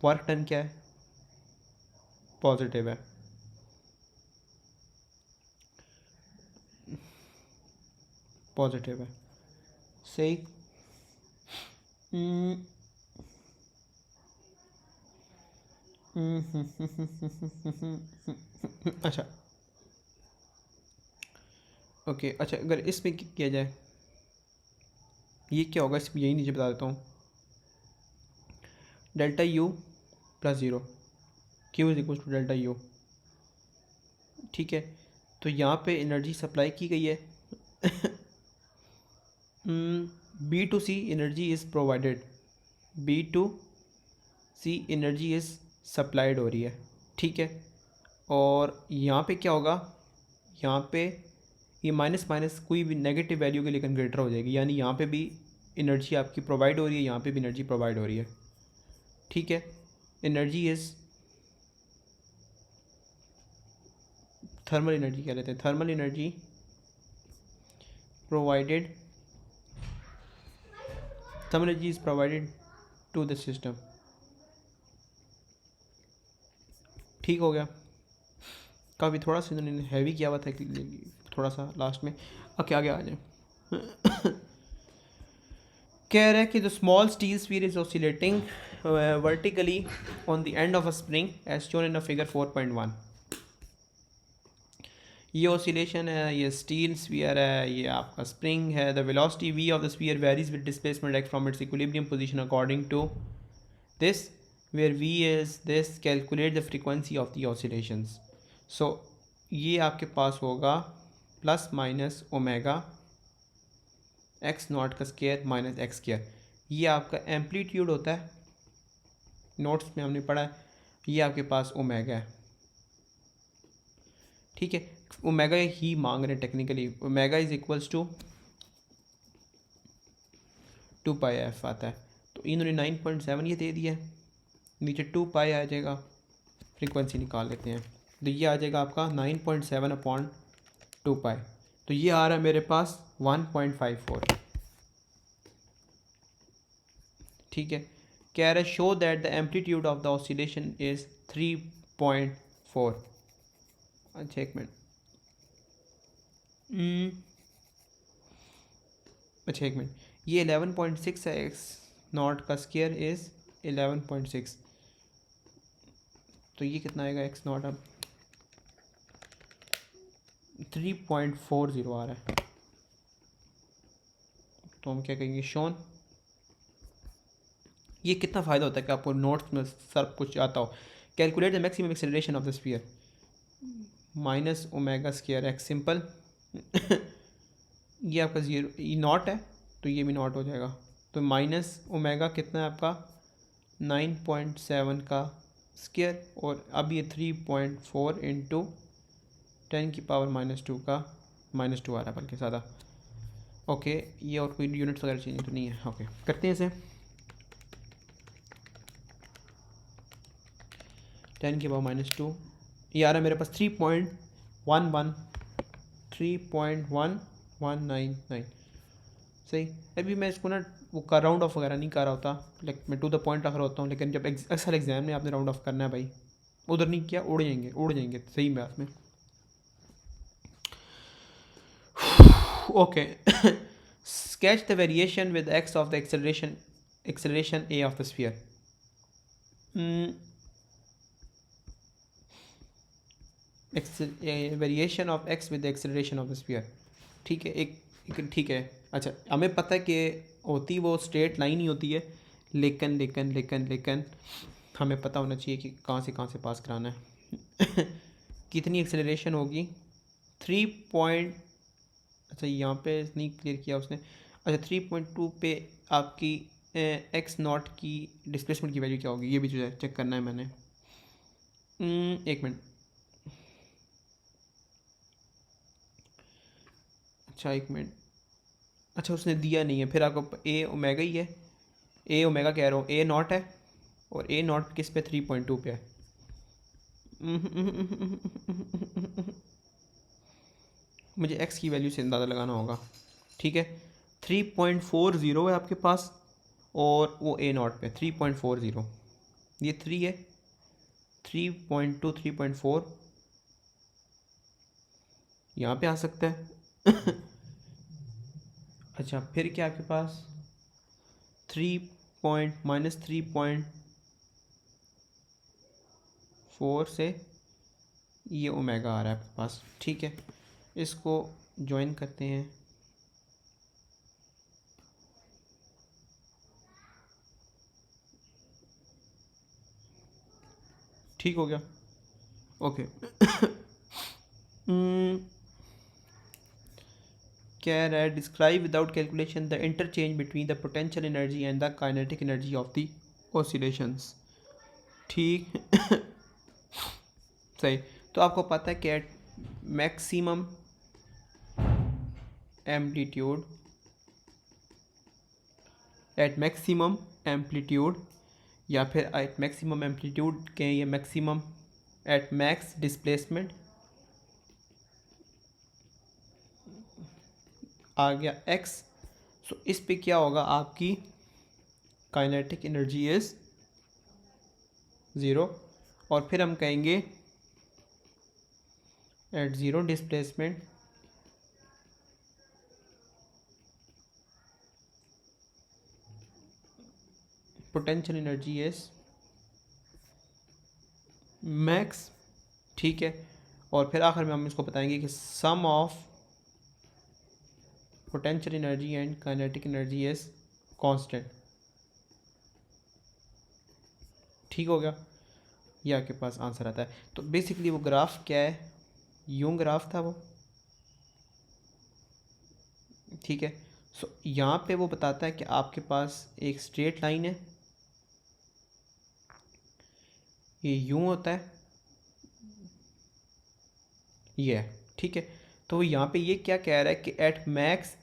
वर्क डन क्या है? पॉजिटिव है, पॉजिटिव है, सही। अच्छा ओके, अच्छा अगर इसमें किया जाए, ये क्या होगा, इसमें यही नीचे बता देता हूँ। Delta U plus zero, Q is equal to delta U, ठीक है। तो यहाँ पे एनर्जी सप्लाई की गई है, B to C energy is provided, B to C energy is supplied हो रही है, ठीक है। और यहाँ पे क्या होगा, यहाँ पे ये माइनस माइनस कोई भी नेगेटिव वैल्यू के लिए कन्वर्टर हो जाएगी, यानी यहाँ पे भी एनर्जी आपकी प्रोवाइड हो रही है, यहाँ पे भी एनर्जी प्रोवाइड हो रही है, ठीक है। एनर्जी इज़ थर्मल एनर्जी कह लेते हैं, thermal energy provided, thermal energy is provided to the system, ठीक हो गया। काफ़ी थोड़ा सा इन्होंने हैवी किया हुआ था थोड़ा सा लास्ट में। ओके आगे आ जाए। कह रहा है कि the small steel sphere is oscillating vertically on the end of a spring as shown in a figure 4.1। ये ऑसिलेशन है, ये स्टील स्फीयर है, ये आपका स्प्रिंग है। The velocity v of the sphere varies with displacement x from its equilibrium position according to this, where v is this, calculate the frequency of the oscillations. So ये आपके पास होगा plus minus omega x not का square minus x square. ये आपका amplitude होता है, notes में हमने पढ़ा है। ये आपके पास ओमेगा है, ठीक है। ओमेगा ही मांग रहे हैं technically. Omega is equals to 2πf आता है। तो इन्होंने 9.7 ये दे दिया है, नीचे 2π आ जाएगा, फ्रीक्वेंसी निकाल लेते हैं। तो ये आ जाएगा आपका 9.7 अपॉन 2π। तो ये आ रहा है मेरे पास 1.54, ठीक है। कह रहा है show that the amplitude of the oscillation is 3.4। अच्छा एक मिनट, अच्छा एक मिनट, ये 11.6 है, एक्स नॉट का स्क्वायर इज़ 11.6। तो ये कितना आएगा एक्स नॉट अब 3.40 आ रहा है। तो हम क्या कहेंगे, शोन। ये कितना फ़ायदा होता है कि आपको नोट्स में सब कुछ आता हो। Calculate the maximum acceleration of the sphere minus omega square x simple. ये आपका जीरो, ये नॉट है तो ये भी नॉट हो जाएगा। तो माइनस ओमेगा कितना है आपका 9.7 का स्क्वायर, और अब ये 3.4 इंटू 10⁻⁻² का -2 आ रहा है बल्कि ज़्यादा। ओके, ये और कोई यूनिट्स वगैरह चेंज तो नहीं है। ओके करते हैं इसे। 10⁻², ये आ रहा है मेरे पास 3.199। सही। अभी मैं इसको ना वो का राउंड ऑफ वगैरह नहीं कर रहा होता, लाइक मैं टू द पॉइंट रख रहा होता हूँ। लेकिन जब अक्सर एग्जाम में आपने राउंड ऑफ करना है भाई, उधर नहीं किया उड़ जाएंगे सही बात में। Okay, sketch the variation with x of the acceleration a of the sphere. Variation of x with the acceleration of the sphere, ठीक है। एक ठीक है। अच्छा हमें पता है कि होती वो स्ट्रेट लाइन ही होती है, लेकिन लेकिन लेकिन लेकिन हमें पता होना चाहिए कि कहाँ से पास कराना है। कितनी एक्सेलरेशन होगी 3 अच्छा यहाँ पे नहीं क्लियर किया उसने। अच्छा 3.2 पे आपकी एक्स नॉट की डिस्प्लेसमेंट की वैल्यू क्या होगी, ये भी जो है चेक करना है मैंने। एक मिनट, अच्छा एक मिनट, अच्छा उसने दिया नहीं है, फिर आपको ए ओमेगा ही है। ए ओमेगा कह रहा हूँ, ए नॉट है, और ए नॉट किस पे 3.2 पे है। मुझे एक्स की वैल्यू से अंदाज़ा लगाना होगा, ठीक है। 3.40 है आपके पास, और वो ए नॉट पे 3.40, ये 3 है, 3.2 3.4 यहाँ पे आ सकता है। अच्छा फिर क्या आपके पास 3.-3.4 से ये ओमेगा आ रहा है आपके पास, ठीक है। इसको ज्वाइन करते हैं। ठीक हो गया, ओके। कह रहा है describe without calculation the interchange between the potential energy and the kinetic energy of the oscillations, ठीक। सही। तो आपको पता है कि एट मैक्सिमम एम्पलीट्यूड या फिर एट मैक्सिमम एम्पलीट्यूड के ये मैक्सिमम एट मैक्स डिस्प्लेसमेंट आ गया x। सो इस पे क्या होगा, आपकी काइनेटिक एनर्जी इज 0, और फिर हम कहेंगे at 0 displacement potential energy is max, ठीक है। और फिर आखिर में हम इसको बताएंगे कि sum of potential energy and kinetic energy is constant, ठीक हो गया। ये आपके पास आंसर आता है। तो बेसिकली वो ग्राफ क्या है, यूं ग्राफ था वो, ठीक है। सो यहाँ पे वो बताता है कि आपके पास एक स्ट्रेट लाइन है, ये यूं होता है, ये है, ठीक है। तो यहाँ पे ये क्या कह रहा है कि at max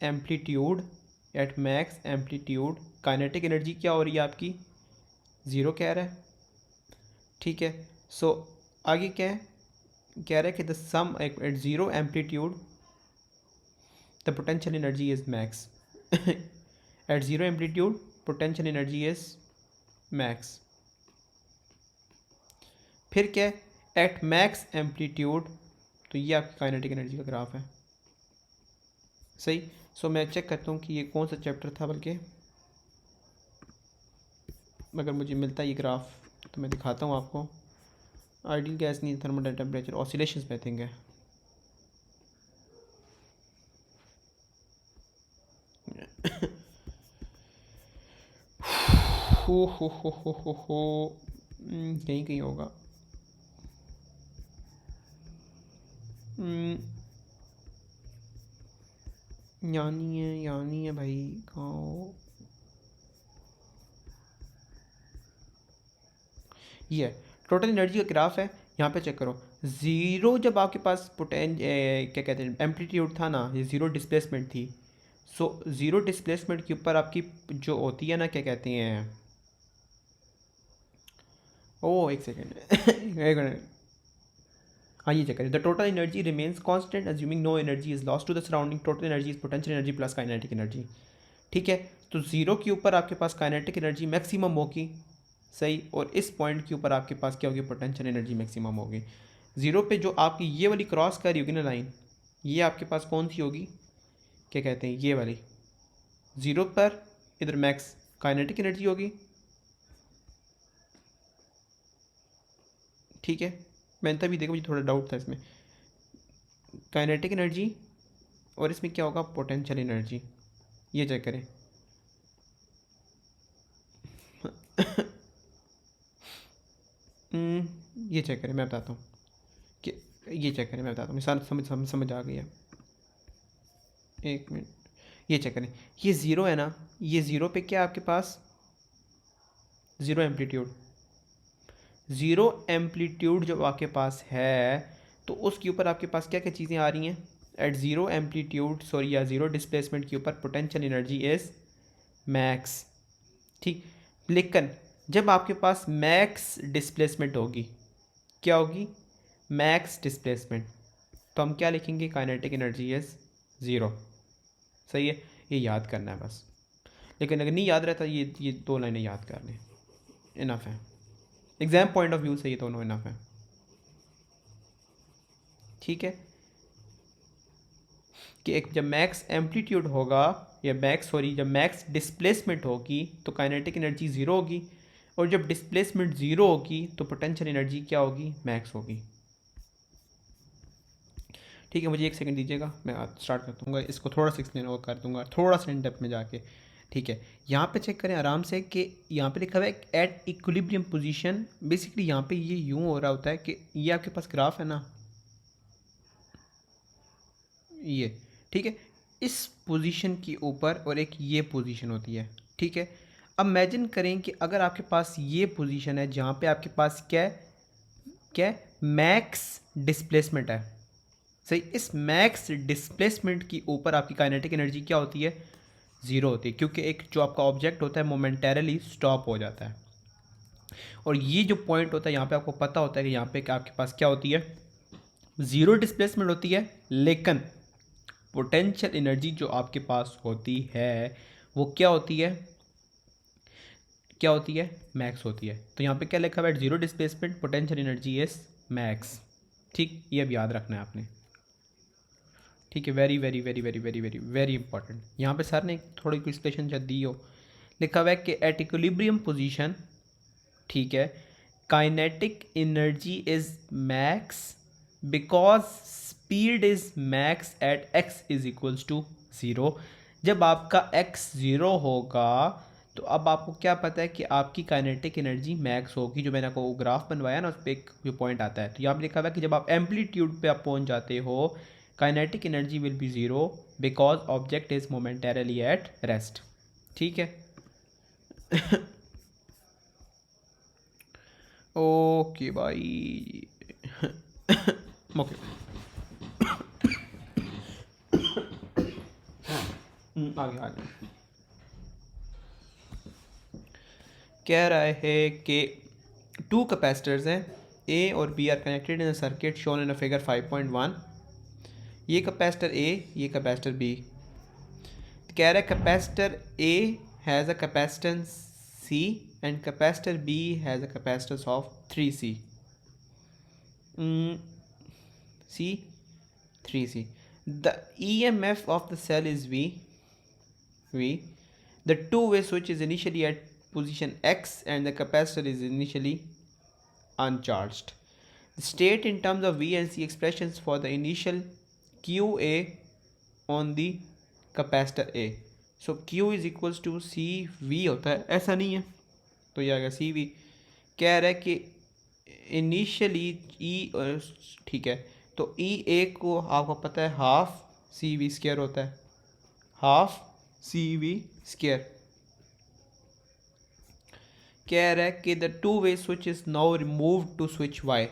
amplitude kinetic energy क्या हो रही है आपकी, ज़ीरो कह रहा है, ठीक है। सो आगे क्या है, कह रहा है कि the sum at zero amplitude the potential energy is max at zero amplitude potential energy is max. फिर क्या है, एट मैक्स एम्पलीट्यूड, तो ये आपकी काइनेटिक एनर्जी का ग्राफ है, सही। सो मैं चेक करता हूँ कि ये कौन सा चैप्टर था, बल्कि अगर मुझे मिलता है ये ग्राफ तो मैं दिखाता हूँ आपको। आइडियल गैस नहीं, थर्मल टेम्परेचर ऑसिलेशंस में थिंक है। हो कहीं कहीं होगा। यानी है भाई, कहाँ हो, ये टोटल एनर्जी का ग्राफ है। यहाँ पे चेक करो, ज़ीरो जब आपके पास क्या कहते हैं एम्पलीट्यूड था ना, ये ज़ीरो डिस्प्लेसमेंट थी। सो ज़ीरो डिस्प्लेसमेंट के ऊपर आपकी जो होती है ना, क्या कहते हैं, ओ एक सेकेंड एक मिनट, हाँ ये चेक करिए, the total energy remains constant assuming no energy is lost to the surrounding, total energy is potential energy plus kinetic energy, ठीक है। तो ज़ीरो के ऊपर आपके पास काइनेटिक एनर्जी मैक्सिमम होगी, सही, और इस पॉइंट के ऊपर आपके पास क्या होगी, पोटेंशियल एनर्जी मैक्सिमम होगी। ज़ीरो पे जो आपकी ये वाली क्रॉस कर रही होगी ना लाइन, ये आपके पास कौन सी होगी, क्या कहते हैं, ये वाली। ज़ीरो पर इधर मैक्स काइनेटिक एनर्जी होगी, ठीक है। मैंने तभी देखा, मुझे थोड़ा डाउट था इसमें, काइनेटिक एनर्जी, और इसमें क्या होगा, पोटेंशियल एनर्जी। ये चेक करें ये चेक करें, मैं बताता हूँ कि ये चेक करें, मैं बताता हूँ, मिसाल समझ आ गई है। एक मिनट, ये चेक करें, ये ज़ीरो है ना, ये ज़ीरो पे क्या आपके पास, ज़ीरो एम्पलीट्यूड, ज़ीरो एम्पलीट्यूड जब आपके पास है तो उसके ऊपर आपके पास क्या क्या चीज़ें आ रही हैं, एट ज़ीरो एम्पलीट्यूड सॉरी या ज़ीरो डिस्प्लेसमेंट के ऊपर पोटेंशियल एनर्जी इज़ मैक्स, ठीक। लेकिन जब आपके पास मैक्स डिस्प्लेसमेंट होगी, क्या होगी, मैक्स डिस्प्लेसमेंट, तो हम क्या लिखेंगे, काइनेटिक एनर्जी इज़ ज़ीरो, सही है। ये याद करना है बस, लेकिन अगर नहीं याद रहता, ये दो लाइनें याद कर लें, इनफ है, एग्ज़ाम पॉइंट ऑफ व्यू से ये दोनों इनफ है, ठीक है। कि एक जब मैक्स एम्पलीट्यूड होगा, या जब मैक्स डिस्प्लेसमेंट होगी तो काइनेटिक एनर्जी ज़ीरो होगी, और जब डिस्प्लेसमेंट ज़ीरो होगी तो पोटेंशियल एनर्जी क्या होगी, मैक्स होगी, ठीक है। मुझे एक सेकंड दीजिएगा, मैं स्टार्ट कर दूँगा इसको, थोड़ा सा एक्सप्लेन और कर दूँगा, थोड़ा सा इन डेप्थ में जाके, ठीक है। यहाँ पे चेक करें आराम से कि यहाँ पे लिखा हुआ है एट इक्विलिब्रियम पोजीशन, बेसिकली यहाँ पे ये यूँ हो रहा होता है कि ये आपके पास ग्राफ है ना, ये, ठीक है, इस पोजीशन के ऊपर और एक ये पोजीशन होती है, ठीक है। अब इमेजिन करें कि अगर आपके पास ये पोजीशन है जहाँ पे आपके पास क्या है, क्या है, मैक्स डिस्प्लेसमेंट है, सही। इस मैक्स डिस्प्लेसमेंट के ऊपर आपकी काइनेटिक एनर्जी क्या होती है, ज़ीरो होती है, क्योंकि एक जो आपका ऑब्जेक्ट होता है मोमेंटरली स्टॉप हो जाता है, और ये जो पॉइंट होता है यहाँ पे आपको पता होता है कि यहाँ पे आपके पास क्या होती है, ज़ीरो डिस्प्लेसमेंट होती है, लेकिन पोटेंशियल एनर्जी जो आपके पास होती है वो क्या होती है, क्या होती है, मैक्स होती है। तो यहाँ पे क्या लिखा हुआ है, zero displacement potential energy is max, ठीक, ये अब याद रखना है आपने, ठीक है। Very very very very very very very important. यहाँ पे सर ने थोड़ी कोई एक्सप्लेनेशन शायद दी हो, लिखा हुआ है कि एट इक्विलिब्रियम पोजीशन, ठीक है, kinetic energy is max because speed is max at X is equals to zero. जब आपका एक्स ज़ीरो होगा तो अब आपको क्या पता है कि आपकी काइनेटिक एनर्जी मैक्स होगी, जो मैंने आपको ग्राफ बनवाया ना उस पर एक जो पॉइंट आता है, तो यहाँ पर लिखा हुआ है कि जब आप एम्पलीट्यूड पे आप पहुँच जाते हो kinetic energy will be zero because object is momentarily at rest. ठीक है। ओके भाई। ओके। आगे आगे कह रहा है कि टू कैपेसिटर्स हैं ए और B are connected in a circuit shown in a figure 5.1। ये कैपेसिटर ए, ये कैपेसिटर बी। कह रहा है capacitor A has a capacitance C and capacitor B has a capacitance of 3C। C 3C। The EMF of the cell is V. The two-way switch is initially at position X and the capacitor is initially uncharged. The state in terms of V and C expressions for the initial QA on the capacitor A. So Q is equals to CV होता है, ऐसा नहीं है तो ये आ गया CV। कह रहा है कि इनिशियली E, ठीक है, तो E को आपको पता है हाफ CV स्क्वायर होता है, हाफ CV स्क्वायर। कह रहा है कि the two way switch is now remove to switch Y.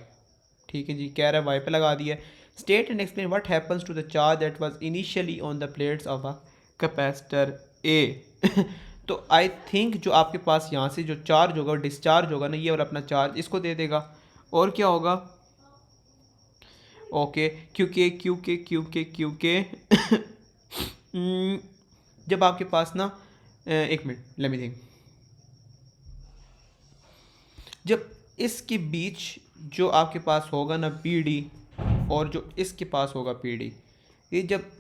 ठीक है जी, कह रहा है वाई पे लगा दिया। State and explain what happens to the charge that was initially on the plates of a capacitor A. तो आई थिंक जो आपके पास यहाँ से जो चार्ज होगा डिस्चार्ज होगा ना, ये वाला अपना चार्ज इसको दे देगा। और क्या होगा? ओके, क्योंकि जब आपके पास ना एक मिनट लेट मी थिंक, जब इसके बीच जो आपके पास होगा ना पी डी और जो इसके पास होगा पी डी, ये जब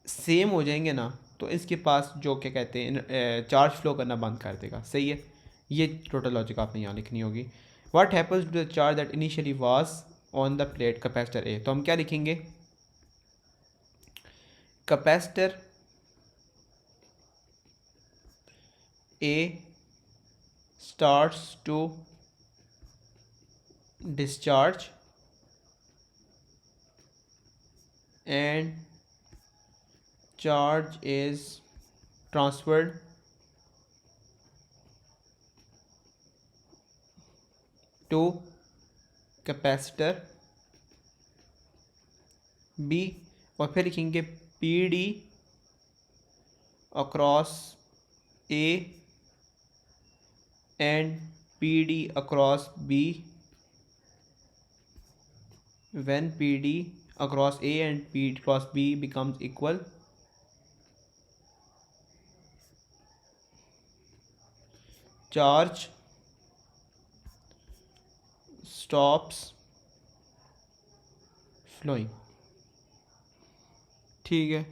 सेम हो जाएंगे ना तो इसके पास जो क्या कहते हैं चार्ज फ्लो करना बंद कर देगा। सही है, ये टोटल लॉजिक आपने यहाँ लिखनी होगी। What happens to the charge that initially was on the plate capacitor A. तो हम क्या लिखेंगे? Capacitor A starts to discharge and charge is transferred to capacitor B। और फिर लिखेंगे P D across A and PD across B when PD across A and P across B becomes equal, charge stops flowing। ठीक है।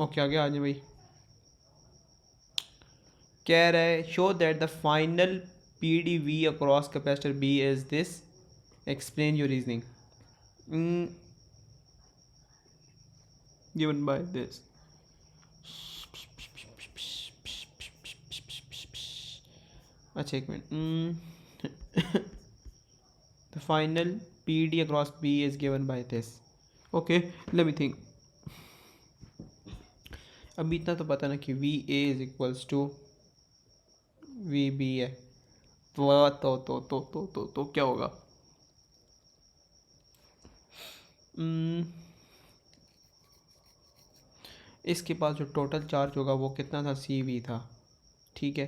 Okay आगे आ जाए भाई। कह रहा है show that the final P D V across capacitor B is this, explain your reasoning given by this. अच्छा एक minute. The final P D across B is given by this. Okay let me think. अभी इतना तो पता ना कि V A is equals to V B है, तो क्या होगा? इसके पास जो टोटल चार्ज होगा वो कितना था? सी वी था। ठीक है,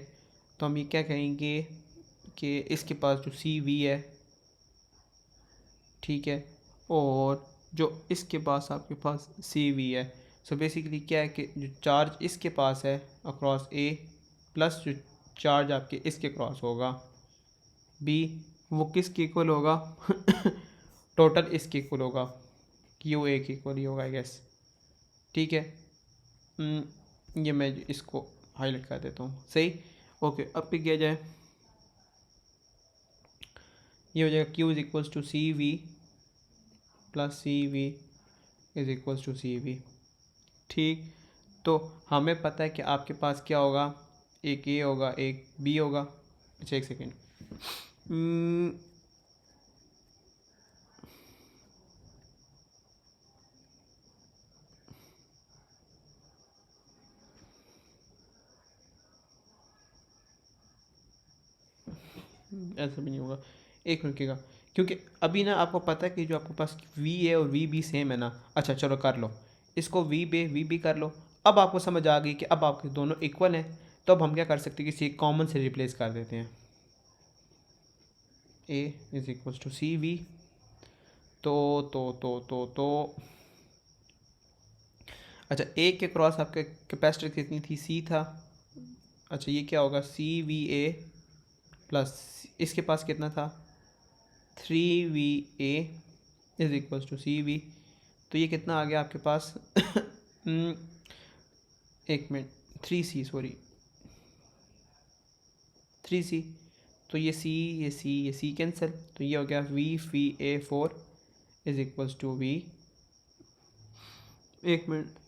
तो हम ये क्या कहेंगे कि इसके पास जो सी वी है, ठीक है, और जो इसके पास आपके पास सी वी है, सो बेसिकली क्या है कि जो चार्ज इसके पास है अक्रॉस ए प्लस जो चार्ज आपके इसके क्रॉस होगा बी, वो किसके इक्वल होगा? टोटल इसके इक्वल होगा, क्यू ए के इक्वल ही होगा आई गेस। ठीक है, ये मैं इसको हाईलाइट कर देता हूँ। सही, ओके। अब पे किया जाए, ये हो जाएगा Q is equals to C V plus C V is equals to C V. ठीक, तो हमें पता है कि आपके पास क्या होगा, एक ए होगा एक बी होगा। अच्छा एक सेकेंड, ऐसा भी नहीं होगा, एक मिनट रुकिएगा, क्योंकि अभी ना आपको पता है कि जो आपके पास वी ए और वी बी सेम है ना। अच्छा चलो कर लो, इसको वी बी कर लो। अब आपको समझ आ गई कि अब आपके दोनों इक्वल हैं, तो अब हम क्या कर सकते हैं, किसी एक कॉमन से रिप्लेस कर देते हैं। A is equal to C V. तो अच्छा, ए के क्रॉस आपके कैपेसिटर कितनी थी, सी था। अच्छा ये क्या होगा, सी वी ए प्लस इसके पास कितना था, three V A is equals to C V. तो ये कितना आ गया आपके पास एक minute, three C sorry, three C. तो ये सी ये सी कैंसिल, तो ये हो गया V A four is equals to V, एक मिनट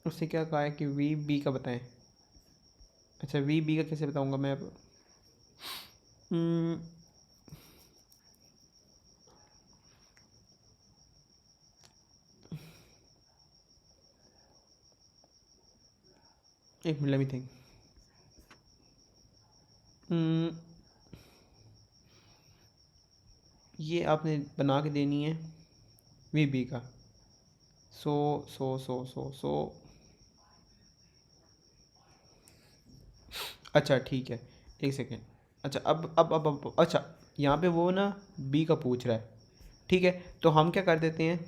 उसने क्या कहा है कि वी बी का बताएं। अच्छा वी बी का कैसे बताऊंगा मैं अब, एक मिनट लेट मी थिंक। ये आपने बना के देनी है वी बी का, सो अच्छा ठीक है, एक सेकेंड। अच्छा अब अच्छा यहाँ पे वो ना बी का पूछ रहा है, ठीक है। तो हम क्या कर देते हैं,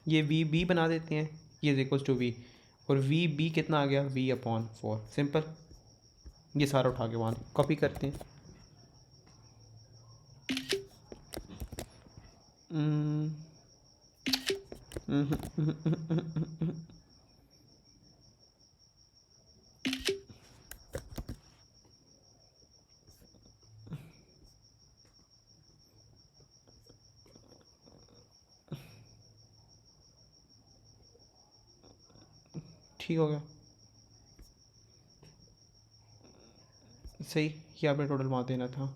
ये वी बी बना देते हैं, ये इक्वल्स टू वी, और वी बी कितना आ गया, वी अपॉन फोर, सिंपल। ये सारा उठा के वहाँ कॉपी करते हैं। हम्म, ठीक हो गया, सही। ये आपने टोटल वहाँ देना था,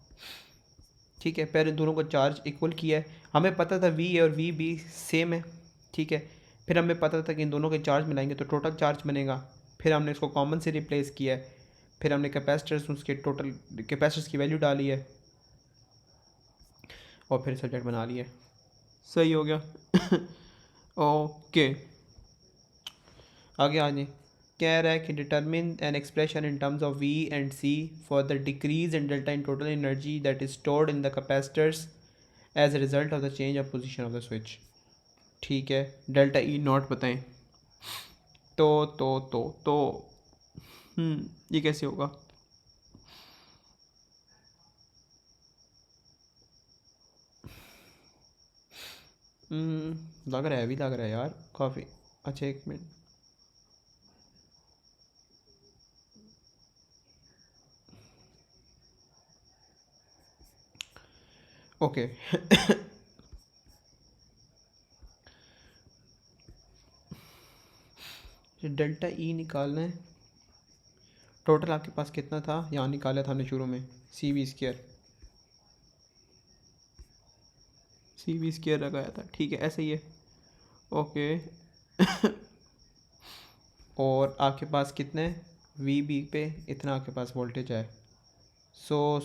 ठीक है। पहले दोनों को चार्ज इक्वल किया है, हमें पता था वी ए और वी बी सेम है, ठीक है। फिर हमें पता था कि इन दोनों के चार्ज मिलाएंगे तो टोटल चार्ज बनेगा। फिर हमने इसको कॉमन से रिप्लेस किया है, फिर हमने कैपेसिटर्स उसके टोटल कैपेसिटर्स की वैल्यू डाली है, और फिर सब्जेक्ट बना लिया है। सही हो गया ओके, आगे आगे कह रहा है कि determine an expression in terms of V and C for the decrease in delta in total energy that is stored in the capacitors as a result of the change of position of the switch. ठीक है, delta E not बताएं। तो ये कैसे होगा, लग रहा है, अभी लग रहा है यार काफ़ी। अच्छा एक मिनट, ओके डेल्टा ई निकालना है, टोटल आपके पास कितना था, यहाँ निकाला था हमने शुरू में, C V square, C V square लगाया था, ठीक है ऐसे ही है, ओके और आपके पास कितने, वी बी पे इतना आपके पास वोल्टेज है, so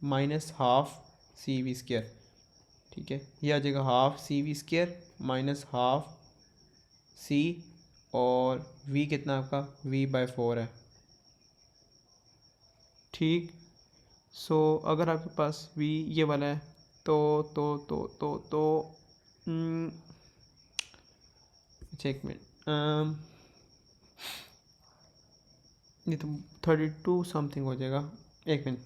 minus half C V square, ठीक है। ये आ जाएगा half C V square minus half C, और वी कितना आपका, वी बाय फोर है, ठीक। सो अगर आपके पास वी ये वाला है तो हम्म, अच्छा एक मिनट, ये तो 32 समथिंग हो जाएगा, एक मिनट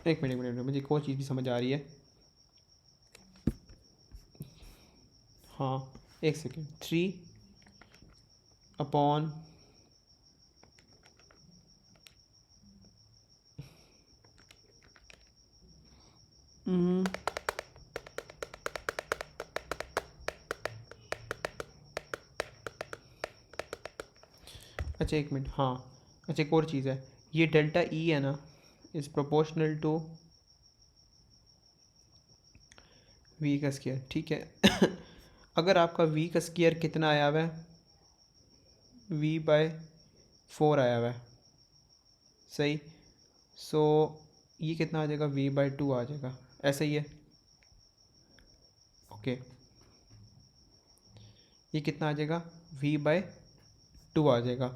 एक मिनट मुझे कोई चीज़ भी समझ आ रही है, हाँ एक सेकेंड, थ्री अपॉन अच्छा एक मिनट, हाँ अच्छा एक और चीज़ है, ये डेल्टा ई है ना, इज़ प्रोपोर्शनल टू वी का स्क्वायर, ठीक है। अगर आपका वी का स्क्वायर कितना आया हुआ है, वी बाय 4 आया हुआ है, सही। सो ये कितना आ जाएगा, वी बाय 2 आ जाएगा, ऐसा ही है। ओके ये कितना आ जाएगा, वी बाय 2 आ जाएगा।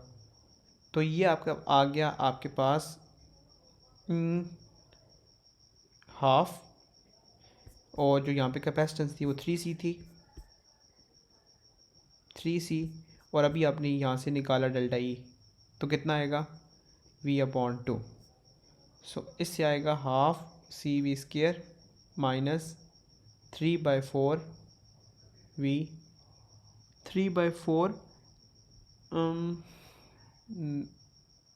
तो ये आपका आ गया आपके पास हाफ, और जो यहाँ पे कैपेसिटेंस थी वो 3C थी, 3C। और अभी आपने यहाँ से निकाला डेल्टा ई, तो कितना आएगा, वी अपॉन 2। सो इससे आएगा half C V square minus 3/4 V, 3/4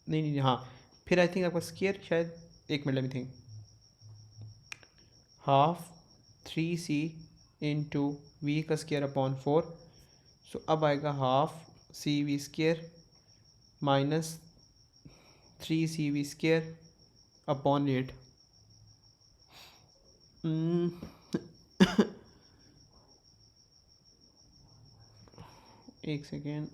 नहीं नहीं हाँ, फिर आई थिंक आपका स्क्वायर शायद, एक मिनट में think, half 3C into V का स्क्वायर अपॉन 4। सो अब आएगा half C V square minus 3C V square upon 8। एक सेकेंड,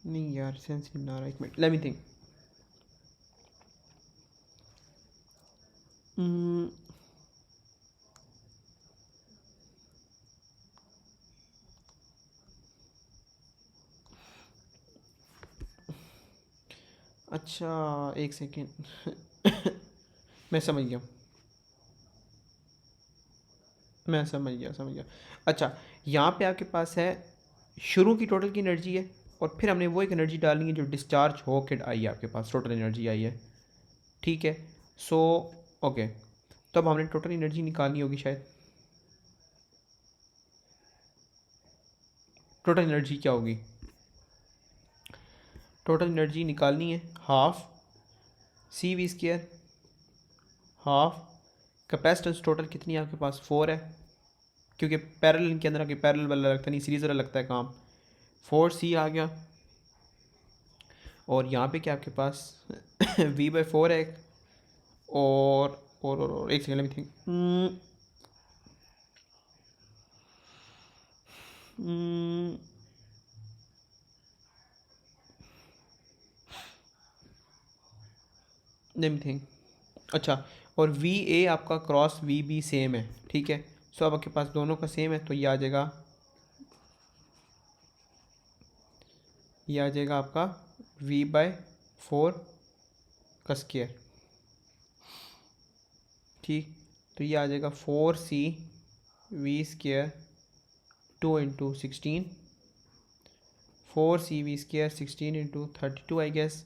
नहीं यार सेंस नहीं बना रहा, एक मिनट लेट मी थिंक। अच्छा एक सेकेंड, मैं समझ गया, मैं समझ गया। अच्छा यहाँ पे आपके पास है शुरू की टोटल की एनर्जी है, और फिर हमने वो एक एनर्जी डालनी है जो डिस्चार्ज हो के आई है आपके पास, टोटल एनर्जी आई है, ठीक है। सो ओके, तो अब हमने टोटल एनर्जी निकालनी होगी शायद। टोटल एनर्जी क्या होगी, टोटल एनर्जी निकालनी है half C V square, half capacitance total कितनी है आपके पास, 4 है, क्योंकि पैरेलल के अंदर आपके पैरेलल वाला लगता नहीं, सीरीज वाला लगता है काम, 4C आ गया। और यहाँ पे क्या आपके पास V/4 है एक, और एक सेकेंड में थिंक, नहीं थिंक, अच्छा और VA आपका क्रॉस VB सेम है, ठीक है। सो अब आपके पास दोनों का सेम है, तो ये आ जाएगा आपका V/4 का स्क्वायर, ठीक। तो ये आ जाएगा 4C V square 2 × 16, 4C V square 16 × 32 I guess.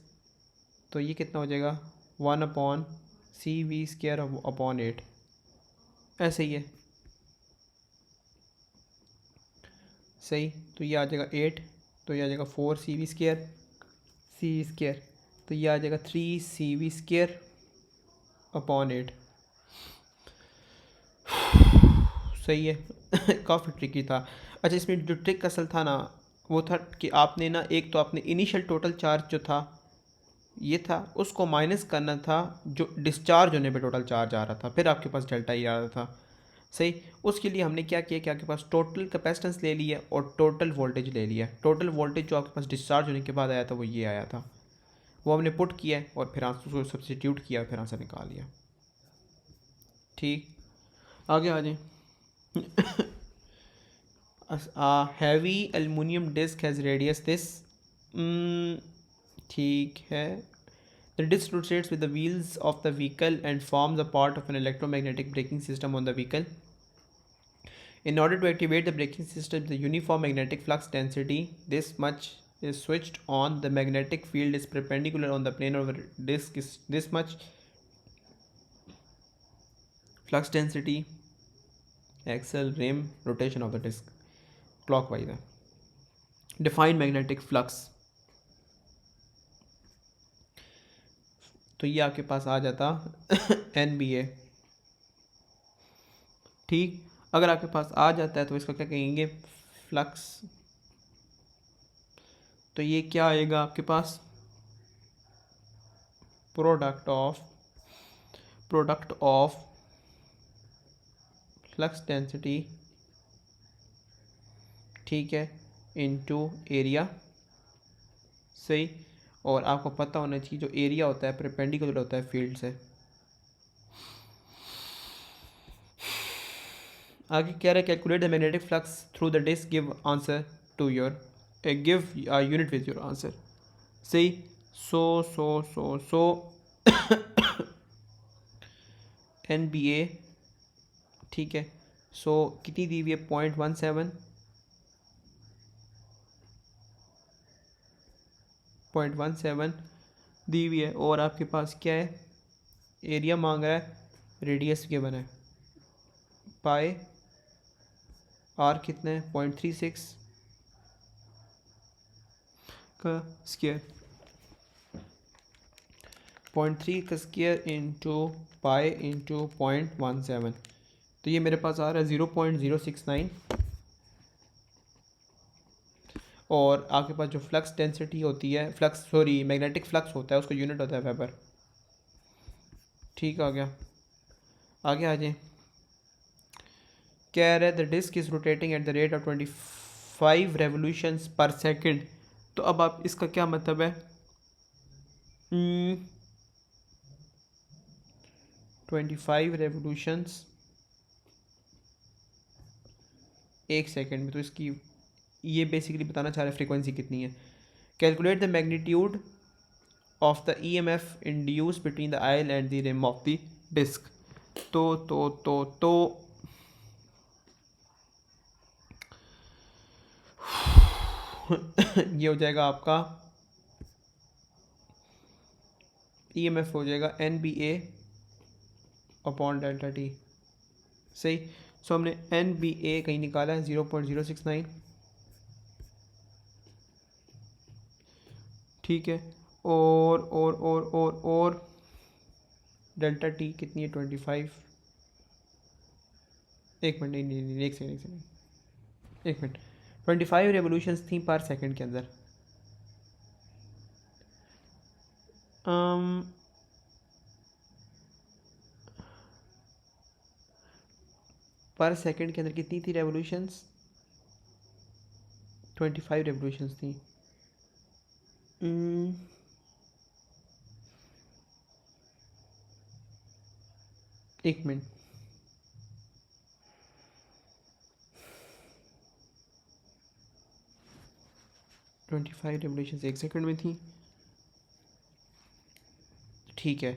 तो ये कितना हो जाएगा, 1/C/V² अपॉन 8, ऐसे ही है, सही। तो ये आ जाएगा 8, तो ये आ जाएगा 4C/V², तो ये आ जाएगा 3C/V² अपॉन 8, सही है। काफ़ी ट्रिकी था। अच्छा इसमें जो ट्रिक असल था ना, वो था कि आपने ना, एक तो आपने इनिशियल टोटल चार्ज जो था ये था, उसको माइनस करना था जो डिस्चार्ज होने पे टोटल चार्ज आ रहा था, फिर आपके पास डेल्टा ई आ रहा था, सही। उसके लिए हमने क्या किया कि आपके पास टोटल कैपेसिटेंस ले लिया और टोटल वोल्टेज ले लिया। टोटल वोल्टेज जो आपके पास डिस्चार्ज होने के बाद आया था वो ये आया था, वो हमने पुट किया और फिर आंसर उसको सब्सिट्यूट किया, फिर आंसर निकाल लिया, ठीक। आगे आ जाए। Heavy aluminium disc has radius this, ठीक है। The disc rotates with the wheels of the vehicle and forms a part of an electromagnetic braking system on the vehicle. In order to activate the braking system, the uniform magnetic flux density, this much is switched on. The magnetic field is perpendicular on the plane of the disc is this much. Flux density, axle, rim, rotation of the disc clockwise है. Define magnetic flux. तो ये आपके पास आ जाता NBA, ठीक, अगर आपके पास आ जाता है तो इसका क्या कहेंगे, फ्लक्स। तो ये क्या आएगा आपके पास, प्रोडक्ट ऑफ फ्लक्स डेंसिटी, ठीक है, इनटू एरिया। सही। और आपको पता होना चाहिए जो एरिया होता है परपेंडिकुलर होता है फील्ड से। आगे कह रहा है calculate the magnetic flux through the disc, give answer to your, give unit with your answer. सही। सो NBA, ठीक है, सो कितनी दी हुई है, 0.17 दी हुई है। और आपके पास क्या है, एरिया मांग रहा है, रेडियस के बना है, पाए आर कितना है, 0.36 का स्क्वायर, 0.3 का स्क्वायर इंटू पाए इंटू 0.17। तो ये मेरे पास आ रहा है 0.069। और आपके पास जो फ्लक्स डेंसिटी होती है, मैग्नेटिक फ्लक्स होता है, उसका यूनिट होता है वेबर। ठीक आ गया, आगे आ जाए। कह रहे the disc is rotating at the rate of 25 revolutions per second. तो अब आप इसका क्या मतलब है, 25 रेवोल्यूशंस एक सेकंड में। तो इसकी ये बेसिकली बताना चाह रहे हैं फ्रीक्वेंसी कितनी है। Calculate the magnitude of the EMF induce between the आयल and the rim of the disc. तो ये हो जाएगा आपका EMF हो जाएगा NBA अपॉन डेल्टा टी। सही। सो हमने NBA कहीं निकाला है 0.069। ठीक है। और डेल्टा टी कितनी है, 25। एक मिनट, नहीं, एक सेकंड, एक मिनट। 25 रेवोल्यूशंस थी पर सेकंड के अंदर। पर सेकंड के अंदर कितनी थी रेवोल्यूशंस, 25 रेवोल्यूशंस थी। एक मिनट, 25 रेवोल्यूशंस एक सेकंड में थी। ठीक है।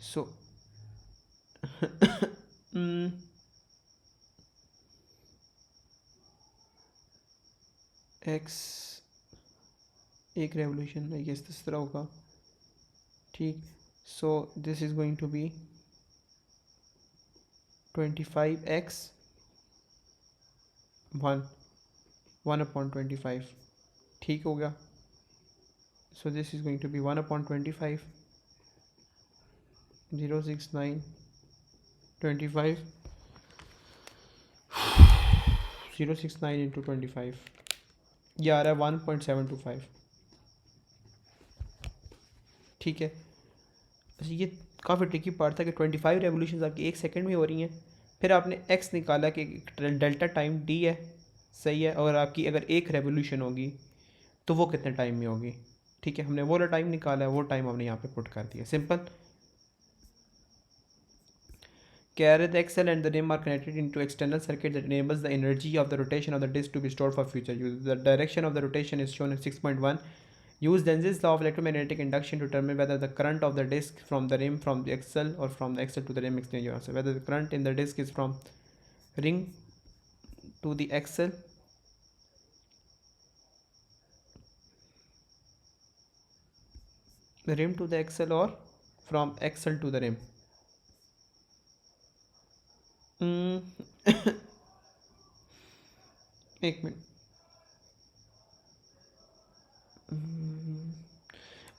सो एक्स एक रेवोल्यूशन आई गेस इस तरह होगा। ठीक। So this is going to be 25x 1/25। ठीक हो गया। So this is going to be 1/25, 069 25 069 into 25, ये आ रहा है 1.725। ठीक है। अच्छा, ये काफ़ी ट्रिकी पार्ट था कि 25 रेवोल्यूशन आपकी एक सेकंड में हो रही हैं। फिर आपने x निकाला कि डेल्टा टाइम d है। सही है। और आपकी अगर एक रेवोल्यूशन होगी तो वो कितने टाइम में होगी। ठीक है, हमने वो वाला टाइम निकाला है, वो टाइम हमने यहाँ पे पुट कर दिया, simple. Carry the axle and the rim are connected into external circuit that enables the energy of the rotation of the disc to be stored for future use. The direction of the rotation is shown in 6.1. Use Lenz's law of electromagnetic induction to determine whether the current of the disc from the rim from the axle or from the axle to the rim. Explain your answer. Whether the current in the disc is from ring to the axle, the rim to the axle, or from axle to the rim. एक minute.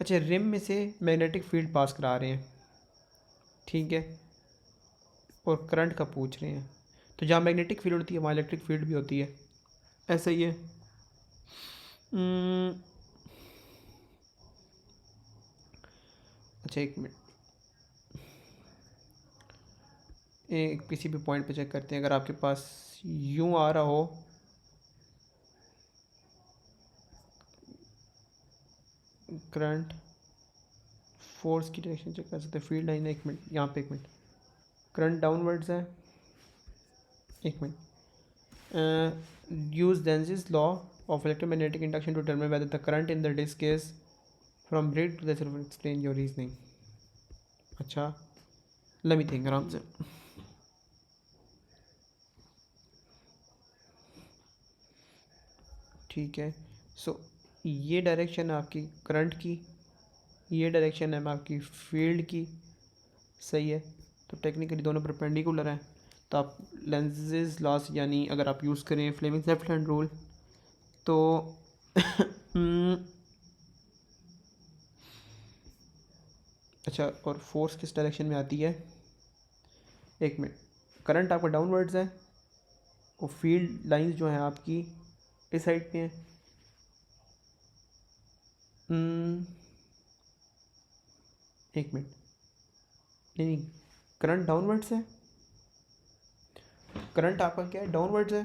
अच्छा, rim में से magnetic field पास करा रहे हैं, ठीक है, और करंट का पूछ रहे हैं। तो तो जहाँ मैग्नेटिक फील्ड होती है वहाँ इलेक्ट्रिक फील्ड भी होती है, ऐसा ही है। अच्छा एक मिनट, एक किसी भी पॉइंट पे चेक करते हैं। अगर आपके पास यूँ आ रहा हो करंट, फोर्स की डायरेक्शन चेक कर सकते हैं, फील्ड लाइन है, एक मिनट यहाँ पे, एक मिनट, करंट डाउनवर्ड्स है, एक मिनट, use Lenz's law of electromagnetic induction to determine whether the current in the disc is from break to the सिर्फ एक्सप्लेन योर रीजनिंग। अच्छा लेट मी थिंक आराम से। ठीक है, सो ये डायरेक्शन है आपकी करंट की, ये डायरेक्शन है आपकी फील्ड की, सही है। तो टेक्निकली दोनों परपेंडिकुलर हैं, तो आप लेंजेज लॉस यानी अगर आप यूज़ करें फ्लेमिंग्स लेफ्ट हैंड रूल तो अच्छा, और फोर्स किस डायरेक्शन में आती है, एक मिनट, करंट आपका डाउनवर्ड्स है और फील्ड लाइंस जो हैं आपकी इस साइड पे हैं। एक मिनट, नहीं, करंट डाउनवर्ड्स है, करंट आपका क्या है, डाउनवर्ड्स है,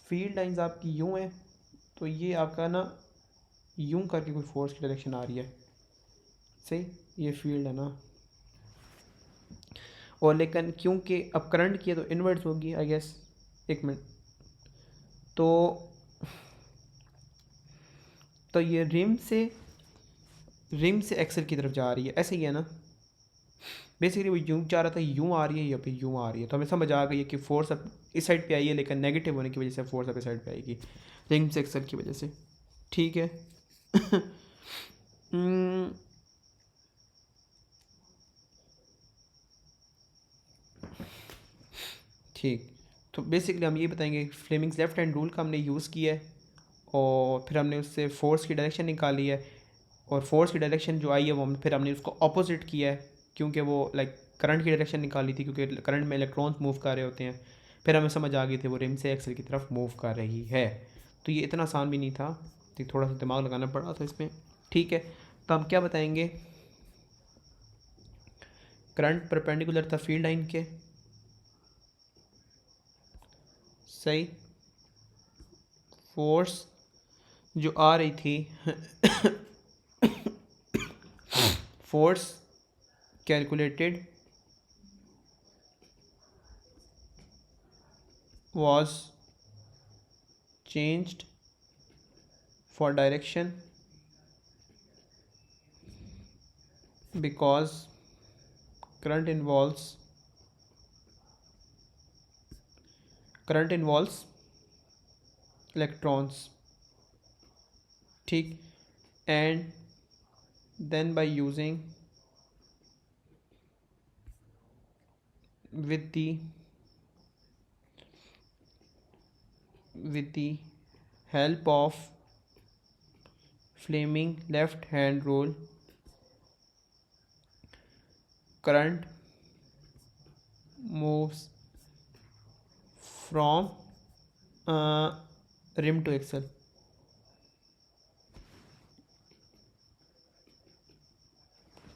फील्ड लाइंस आपकी यूँ है, तो ये आपका ना यूँ करके कोई फोर्स की डायरेक्शन आ रही है, सही, ये फील्ड है ना। और लेकिन क्योंकि अब करंट की है तो इनवर्ड्स होगी आई गेस, एक मिनट, तो ये रिम से एक्सल की तरफ जा रही है, ऐसे ही है ना। बेसिकली वो यूँ जा रहा था, यूँ आ रही है या फिर यूँ आ रही है, तो हमें समझ आ गई है कि फोर्स अब इस साइड पे आई है, लेकिन नेगेटिव होने की वजह से फोर्स अब इस साइड पे आएगी, रिम से एक्सल की वजह से, ठीक है। ठीक, तो बेसिकली हम ये बताएंगे फ्लेमिंग्स लेफ्ट हैंड रूल का हमने यूज़ किया है और फिर हमने उससे फोर्स की डायरेक्शन निकाली है, और फोर्स की डायरेक्शन जो आई है वो फिर हमने उसको अपोजिट किया है, क्योंकि वो लाइक करंट की डायरेक्शन निकाली थी, क्योंकि करंट में इलेक्ट्रॉन्स मूव कर रहे होते हैं, फिर हमें समझ आ गई थी वो रिम से एक्सल की तरफ मूव कर रही है। तो ये इतना आसान भी नहीं था, तो थोड़ा सा दिमाग लगाना पड़ा था इसमें, ठीक है। तो हम क्या बताएंगे, करंट परपेंडिकुलर था फील्ड लाइन के, सही, फोर्स जो आ रही थी force calculated was changed for direction because current involves electrons, ठीक, and then by using with the help of Fleming left hand rule, current moves from rim to axle,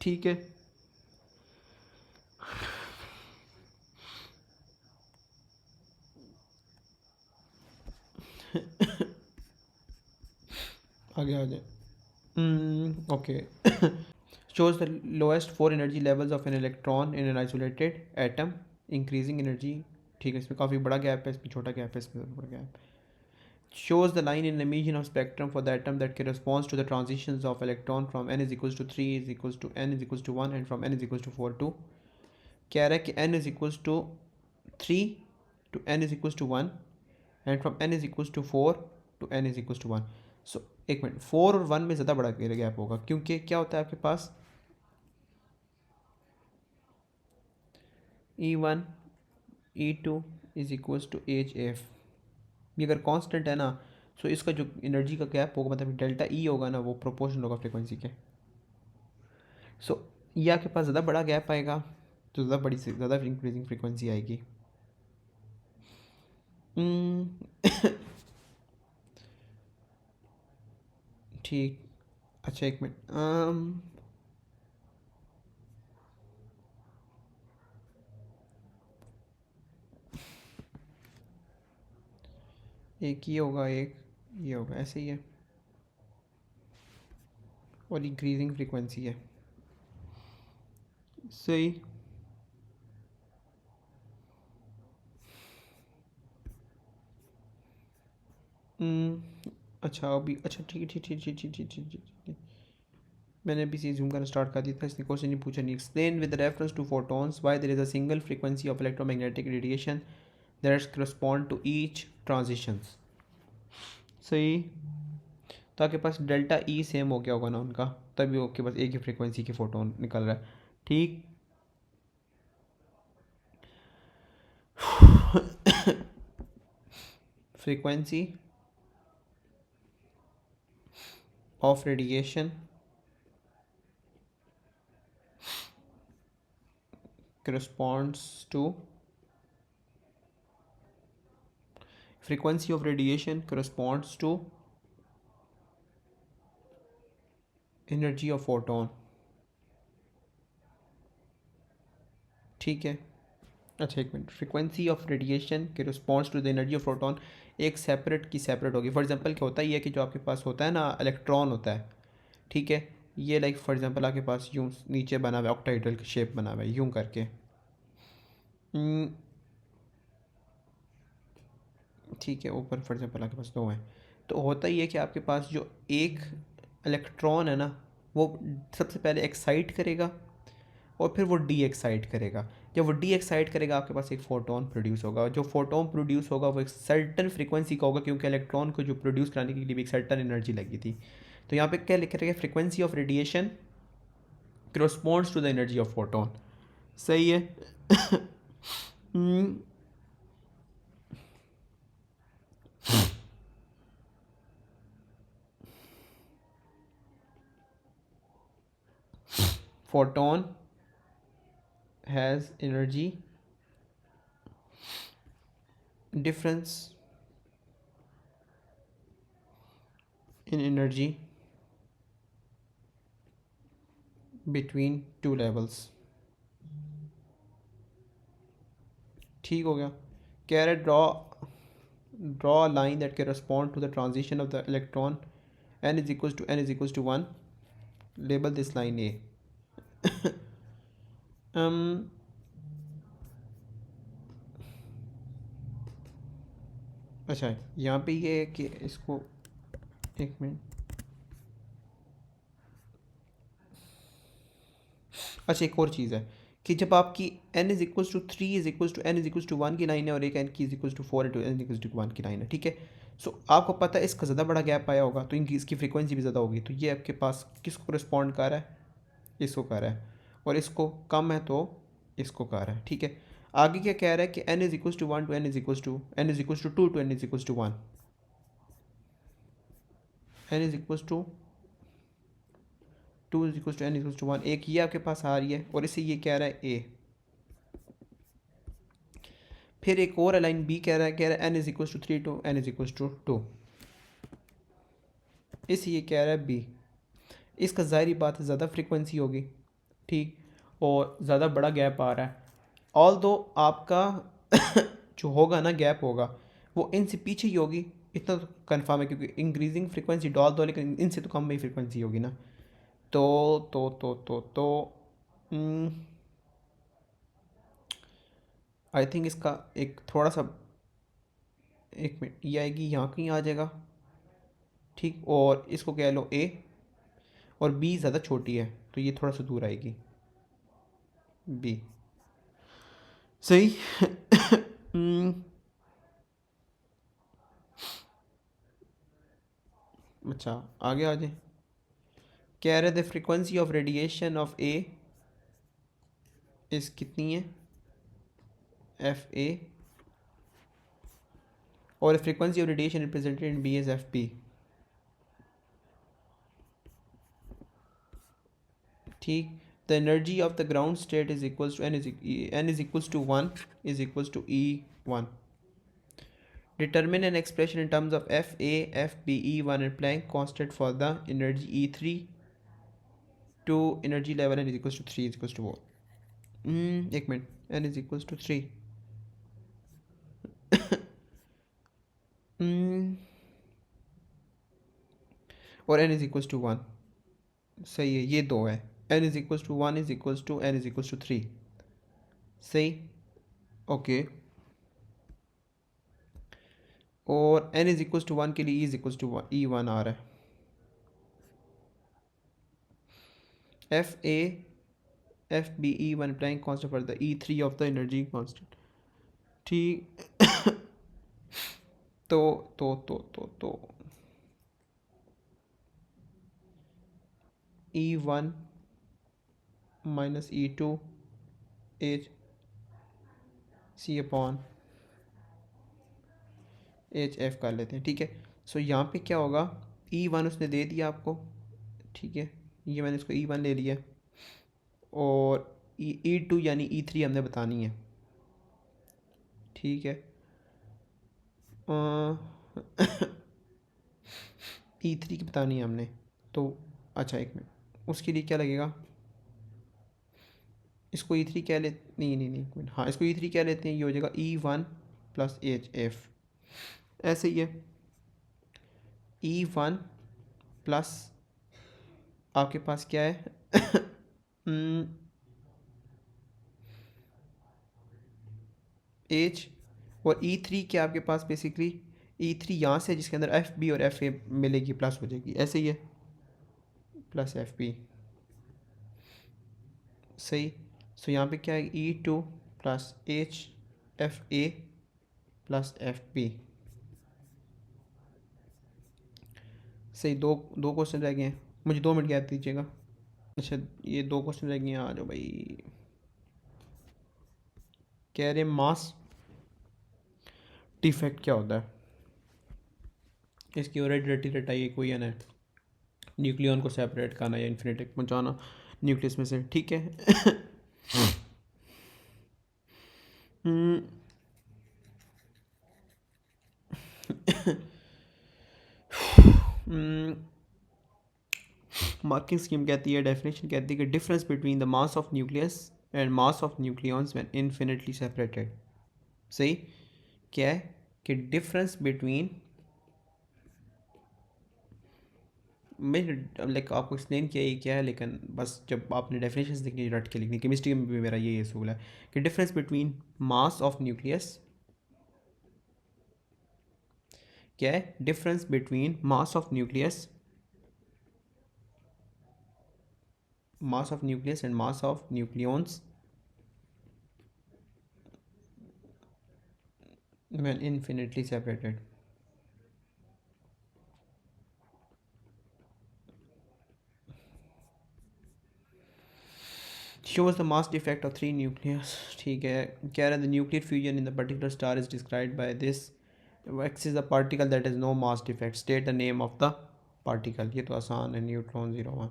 ठीक है। आगे आ जाए, okay. Shows the lowest 4 energy levels of an electron in an isolated atom, increasing energy, ठीक है, इसमें काफ़ी बड़ा गैप है, इसमें छोटा गैप है, इसमें बड़ा gap. Shows the line in emission of spectrum for the atom that corresponds to the transitions of electron from n is equals to 3 is equals to n is equals to 1 and from n is equals to 4 to, कह रहा है कि n is equals to 3 to n is equals to 1 and from n is equals to 4 to n is equals to 1। सो एक minute, 4 और 1 में ज़्यादा बड़ा gap होगा, क्योंकि क्या होता है आपके पास E1 E2 is equals to H F, ये अगर कांस्टेंट है ना, सो इसका जो एनर्जी का गैप होगा मतलब डेल्टा ई होगा ना, वो प्रोपोर्शनल होगा फ्रिक्वेंसी के। सो ये आपके पास ज़्यादा बड़ा गैप आएगा तो ज़्यादा इंक्रीजिंग फ्रिक्वेंसी आएगी, ठीक, अच्छा एक मिनट, एक ये होगा, एक ये होगा, ऐसे ही है, और इंक्रीजिंग फ्रीक्वेंसी है। सही। अच्छा अभी, अच्छा ठीक है, ठीक ठीक ठीक ठीक ठीक ठीक ठीक। मैंने अभी से जूम करना स्टार्ट कर दिया था, इसने क्वेश्चन नहीं पूछा। नहीं, explain with reference to photons why there is a single frequency of electromagnetic radiation that's correspond to each transitions. सही। तो आपके पास डेल्टा ई सेम हो गया होगा ना उनका, तभी आपके पास एक ही फ्रीक्वेंसी की फोटोन निकल रहा है। ठीक। Frequency of radiation corresponds to frequency of radiation corresponds to energy of photon। ठीक है। अच्छा एक मिनट, फ्रीक्वेंसी ऑफ रेडिएशन के response to the energy of proton एक सेपरेट की सेपरेट होगी। फॉर एग्जांपल क्या होता है, ये कि जो आपके पास होता है ना इलेक्ट्रॉन होता है, ठीक है, ये लाइक फॉर एग्जांपल आपके पास यूं नीचे बना हुआ है, ऑक्टाइडल शेप बना हुआ है यूं करके। ठीक है, ऊपर फॉर एग्जांपल आपके पास दो हैं, तो होता ही है कि आपके पास जो एक इलेक्ट्रॉन है ना, वो सबसे पहले एक्साइट करेगा और फिर वो डी एक्साइट करेगा। जब वो डी एक्साइट करेगा आपके पास एक फोटोन प्रोड्यूस होगा। जो फोटोन प्रोड्यूस होगा वो एक सर्टन फ्रीक्वेंसी का होगा, क्योंकि इलेक्ट्रॉन को जो प्रोड्यूस कराने के लिए भी एक सर्टन एनर्जी लगी थी। तो यहाँ पे क्या लिख रहे हैं, frequency of radiation corresponds to the energy of photon. सही है। Photon has energy difference in energy between two levels। ठीक हो गया। कह रहे draw a line that correspond to the transition of the electron n is equals to 1, label this line A। अच्छा यहाँ पे ये है कि इसको एक मिनट, अच्छा एक और चीज़ है कि जब आपकी n is equals to 3 is equals to n is equals to 1 की लाइन है और एक n की is equals to 4 into n is equals to 1 की लाइन है, ठीक है। सो आपको पता है इसका ज़्यादा बड़ा गैप आया होगा तो इनकी इसकी फ्रीक्वेंसी भी ज़्यादा होगी, तो ये आपके पास किसको रिस्पॉन्ड कर रहा है, इसको कर रहा है, और इसको कम है तो इसको कर रहा है, ठीक है। आगे क्या कह रहा है कि n is equals to 1 to n is equals to n is equals to 2 to n is equals to 1, n is equals to 2 is equals to n equals to 1, एक ये आपके पास आ रही है और इसे ये कह रहा है a। फिर एक और लाइन बी कह रहा है n is equals to 3 to n is equals to 2, इस ये कह रहा है बी। इसका ज़ाहिरी बात है ज़्यादा फ्रीक्वेंसी होगी, ठीक, और ज़्यादा बड़ा गैप आ रहा है। ऑल दो आपका जो होगा ना गैप होगा वो इनसे पीछे ही होगी, इतना तो कन्फर्म है, क्योंकि इंक्रीजिंग फ्रीक्वेंसी डाल दो लेकिन इनसे तो कम ही फ्रीक्वेंसी होगी ना। तो आई थिंक इसका एक थोड़ा सा, एक मिनट, ये आएगी यहाँ कहीं आ जाएगा, ठीक, और इसको कह लो ए, और बी ज़्यादा छोटी है तो ये थोड़ा सा दूर आएगी बी। सही। अच्छा आगे आ जाए। कह रहे थे frequency of radiation of A is कितनी है, एफ ए, और frequency of radiation represented in B is F B. ठीक। The energy of the ground state is equals to n is equals to 1 is equals to E1। Determine an expression in terms of FA, FB, E1 and Planck constant for the energy E3 to energy level n is equals to 3 is equals to 4. एक minute n is equals to 3 और n is equals to 1 सही है, ये दो है. n is equals to 1 is equals to n is equals to 3 सही. Okay और n is equals to 1 के लिए e is equals to E1 आ रहा है. F A F B E1 Planck constant for the E3 of the energy constant. ठीक. तो E1 minus E2 H C upon H F कर लेते हैं. ठीक है. सो यहाँ पे क्या होगा, E1 उसने दे दिया आपको. ठीक है, ये मैंने इसको E1 ले लिया और E2 यानी E3 हमने बतानी है. ठीक है. E3 की बतानी है हमने. तो अच्छा एक मिनट, उसके लिए क्या लगेगा, इसको E3 क्या ले, नहीं एक मिनट, हाँ इसको E3 क्या लेते हैं, ये हो जाएगा E1 प्लस एच एफ. ऐसे ही है. E1 प्लस आपके पास क्या है एच और E3 क्या आपके पास बेसिकली E3 यहाँ से जिसके अंदर एफ बी और एफ ए मिलेगी प्लस हो जाएगी. ऐसे ही है, प्लस एफ बी. सही. सो यहाँ पे क्या है, E2 plus H F A plus F B. सही. दो दो क्वेश्चन रह गए हैं, मुझे 2 मिनट गैप दीजिएगा. अच्छा ये 2 क्वेश्चन रह गए हैं, आ जाओ भाई. कह रहे मास डिफेक्ट क्या होता है, इसकी ओरिजिनलिटी रटाइए कोई है ना. न्यूक्लियन को सेपरेट करना या इन्फिनिटी पहुंचाना न्यूक्लियस में से. ठीक है. मार्किंग स्कीम कहती है, डेफिनेशन कहती है कि difference between the mass of nucleus and mass of nucleons when infinitely separated. सही. क्या है कि डिफरेंस बिटवीन, मैं लाइक आपको एक्सप्लेन किया ये क्या है, लेकिन बस जब आपने डेफिनेशंस देखनी रट के लिखनी. केमिस्ट्री में भी मेरा ये असूल है कि difference between mass of nucleus, क्या है, difference between mass of nucleus and mass of nucleons when infinitely separated. Shows the mass defect of 3 nucleus. ठीक है. कह रहा है the nuclear fusion in the particular star is described by this. X is a particle that has no mass defect. State the name of the particle. ये तो आसान है, neutron 01.